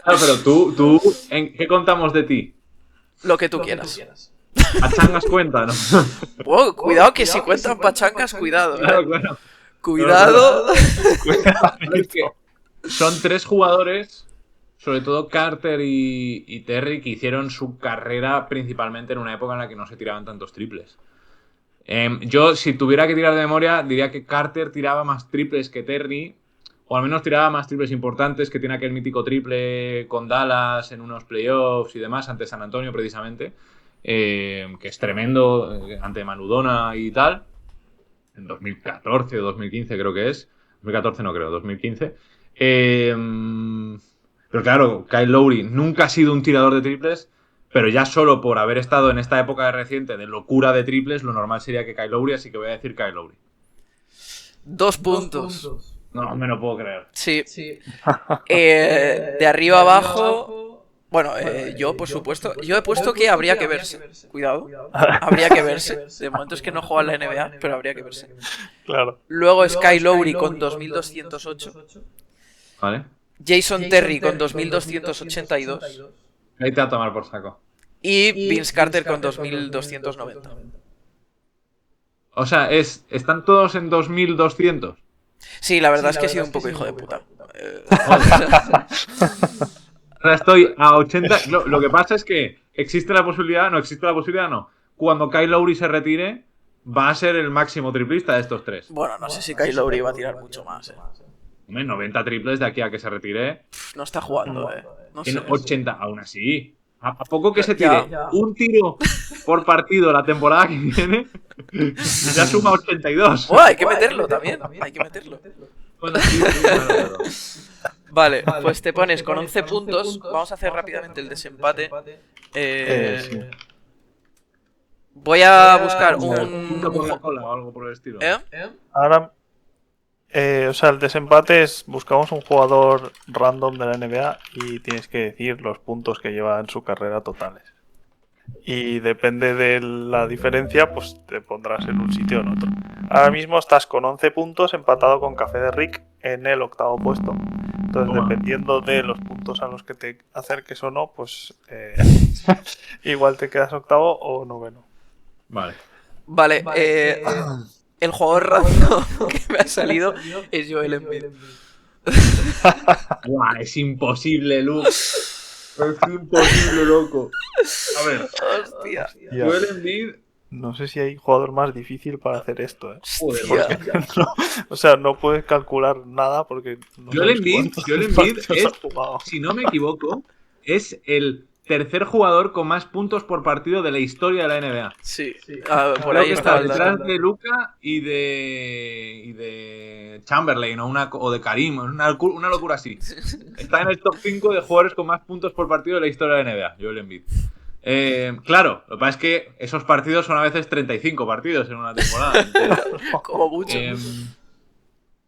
pero tú, ¿en qué contamos de ti? Lo que tú quieras. Pachangas cuenta, ¿no? Oh, cuidado que si cuentan pachangas, cuidado. Claro, claro. Cuidado. Es que son 3 jugadores, sobre todo Carter y Terry, que hicieron su carrera principalmente en una época en la que no se tiraban tantos triples. Yo, si tuviera que tirar de memoria, diría que Carter tiraba más triples que Terry, o al menos tiraba más triples importantes, que tiene aquel mítico triple con Dallas en unos playoffs y demás, ante San Antonio precisamente, que es tremendo, ante Manudona y tal, en 2014 o 2015 creo que es, 2014 no creo, 2015. Pero claro, Kyle Lowry nunca ha sido un tirador de triples, pero ya solo por haber estado en esta época reciente de locura de triples, lo normal sería que Kyle Lowry, así que voy a decir Kyle Lowry. 2 puntos. No me lo puedo creer. Sí. De arriba abajo. Bueno, yo, por supuesto. Yo he puesto que habría que verse. Cuidado. Habría que verse. De momento es que no juega en la NBA, pero habría que verse. Claro. Luego es Kyle Lowry con 2208. ¿Vale? Jason Terry con 2282. Ahí te va a tomar por saco. Y Vince Carter con 2290. O sea, están todos en 2200. Sí, la verdad es que he sido un poco hijo de puta. Ahora estoy a 80. Lo que pasa es que existe la posibilidad, no. Cuando Kyle Lowry se retire, va a ser el máximo triplista de estos 3. Bueno, no sé si Kyle Lowry va a tirar mucho más. Hombre, 90 triples de aquí a que se retire. No está jugando, No sé. En 80, aún así. ¿A poco que se tire un tiro por partido la temporada que viene? Ya suma 82. Hay que meterlo también. Hay que meterlo. Bueno, sí, claro. Vale, pues te pones con 11 puntos. Vamos a hacer rápidamente el desempate. Sí. Voy a buscar Una Coca-Cola o algo por el estilo. Ahora, o sea, el desempate es buscamos un jugador random de la NBA y tienes que decir los puntos que lleva en su carrera totales. Y depende de la diferencia, pues te pondrás en un sitio o en otro. Ahora mismo estás con 11 puntos empatado con Café de Rick en el 8º puesto. Entonces, dependiendo de los puntos a los que te acerques o no, pues igual te quedas 8º o 9º. Vale, el jugador random que me ha salido es Joel Embiid. Es imposible, Luke. Es imposible, loco. A ver. Hostia. Joel Embiid. No sé si hay jugador más difícil para hacer esto, ¿eh? Joder, o sea, no puedes calcular nada porque... No Joel Embiid es, si no me equivoco, es el tercer jugador con más puntos por partido de la historia de la NBA. Sí. Por ahí está detrás de Luka y de Chamberlain o de Karim, una locura así. Está en el top 5 de jugadores con más puntos por partido de la historia de la NBA, Joel Embiid. Claro, lo que pasa es que esos partidos son a veces 35 partidos en una temporada. Como mucho.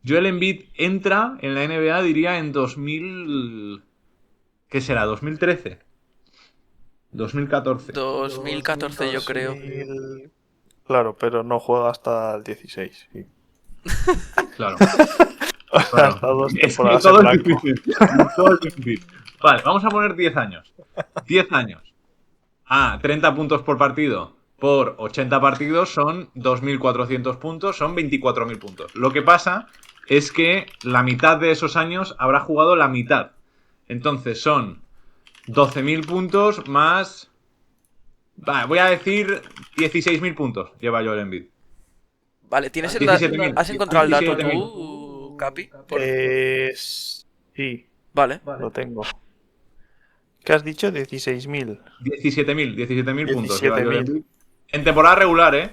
Joel Embiid entra en la NBA, diría, en 2000... ¿Qué será? ¿2013? 2014. 2014 yo creo. Claro, pero no juega hasta el 16. Sí. Claro. Hasta 2 temporadas todo en es blanco. difícil. Todo es difícil. Vale, vamos a poner 10 años. 10 años. 30 puntos por partido. por 80 partidos son 2.400 puntos, son 24.000 puntos. Lo que pasa es que la mitad de esos años habrá jugado la mitad. Entonces son 12.000 puntos más... voy a decir 16.000 puntos lleva Joel Embiid. Vale, ¿tienes el 17.000. ¿has encontrado el dato 17.000. tú, Capi? Sí, Vale. lo tengo. ¿Qué has dicho? 16.000. 17.000 puntos lleva Joel 17.000. Embiid. En temporada regular, ¿eh?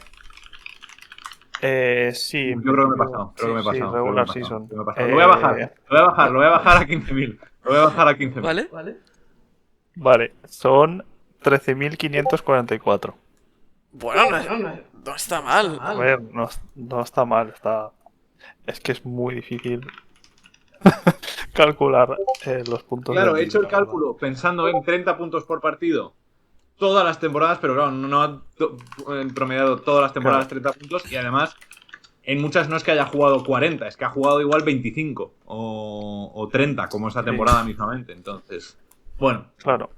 Sí, en Yo creo que me he principio, pasado. Creo que me he sí, pasado. regular season. Lo voy a bajar. Lo voy a bajar a 15.000. Lo voy a bajar a 15.000. ¿Vale? Vale, son 13.544. Bueno, no está mal. A ver, no está mal, está... Es que es muy difícil calcular los puntos Claro, de he hecho el Embiid, la verdad. cálculo pensando en 30 puntos por partido todas las temporadas, pero claro, no ha promediado todas las temporadas 30 puntos y además en muchas no es que haya jugado 40, es que ha jugado igual 25 o 30 como esta temporada mismamente. Entonces, bueno. Claro.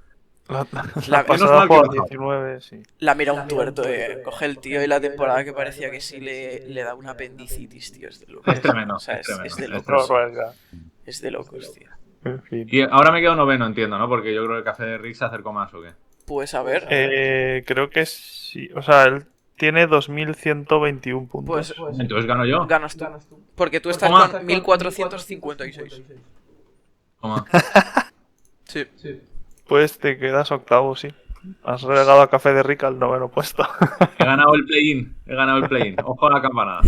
La La- pasada mal que fue a he bajado. 19, sí. La mira un tuerto, Coge el tío y la temporada que parecía que sí le da una apendicitis, tío. Es de locos. Es tremendo. O sea, es tremendo. es de Es locos. barbaridad. Es de locos, tío. En fin. Y ahora me quedo noveno, entiendo, ¿no? Porque yo creo que el café de Rick se acercó más o qué. Pues a ver. Creo que sí. O sea, él tiene 2.121 puntos. Pues Entonces gano yo. ganas tú. Porque tú estás Toma. con 1456. Toma. Sí. Pues te quedas octavo, sí. Has relegado a Café de Rica al noveno puesto. He ganado el play-in. Ojo a la campanada.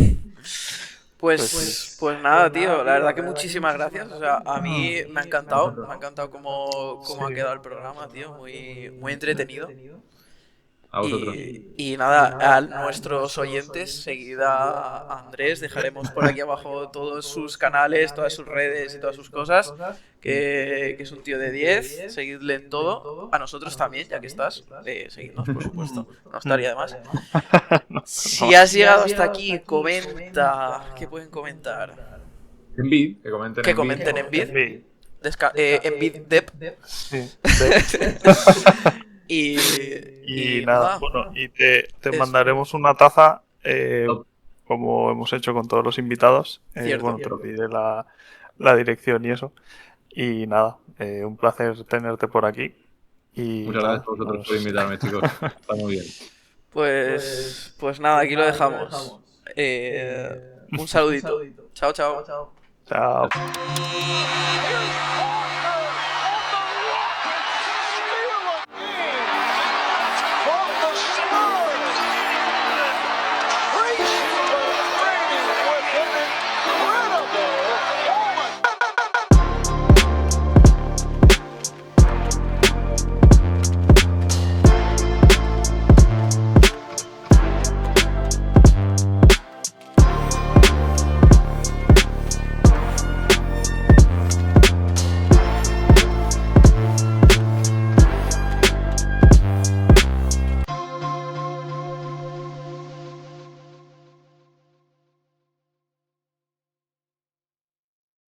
Pues nada, tío, la verdad que muchísimas gracias. O sea, a mí me ha encantado cómo ha quedado el programa, tío, muy entretenido. A vosotros. Y nada, a nuestros oyentes, seguid a Andrés, dejaremos por aquí abajo todos sus canales, todas sus redes y todas sus cosas, que es un tío de 10, seguidle en todo, a nosotros también, ya que estás, seguidnos por supuesto, no estaría de más. Si has llegado hasta aquí, comenta, ¿qué pueden comentar? Envid, Que comenten en Vid, en Vid Dep. Sí. Y nada, bueno, y te mandaremos una taza, Top. como hemos hecho con todos los invitados. Cierto. Bueno, te lo pediré la dirección y eso. Y nada, un placer tenerte por aquí. Y Muchas nada, gracias a vosotros por invitarme, chicos. Está muy bien. Pues nada, aquí lo dejamos. Un saludito. Chao, chao. chao.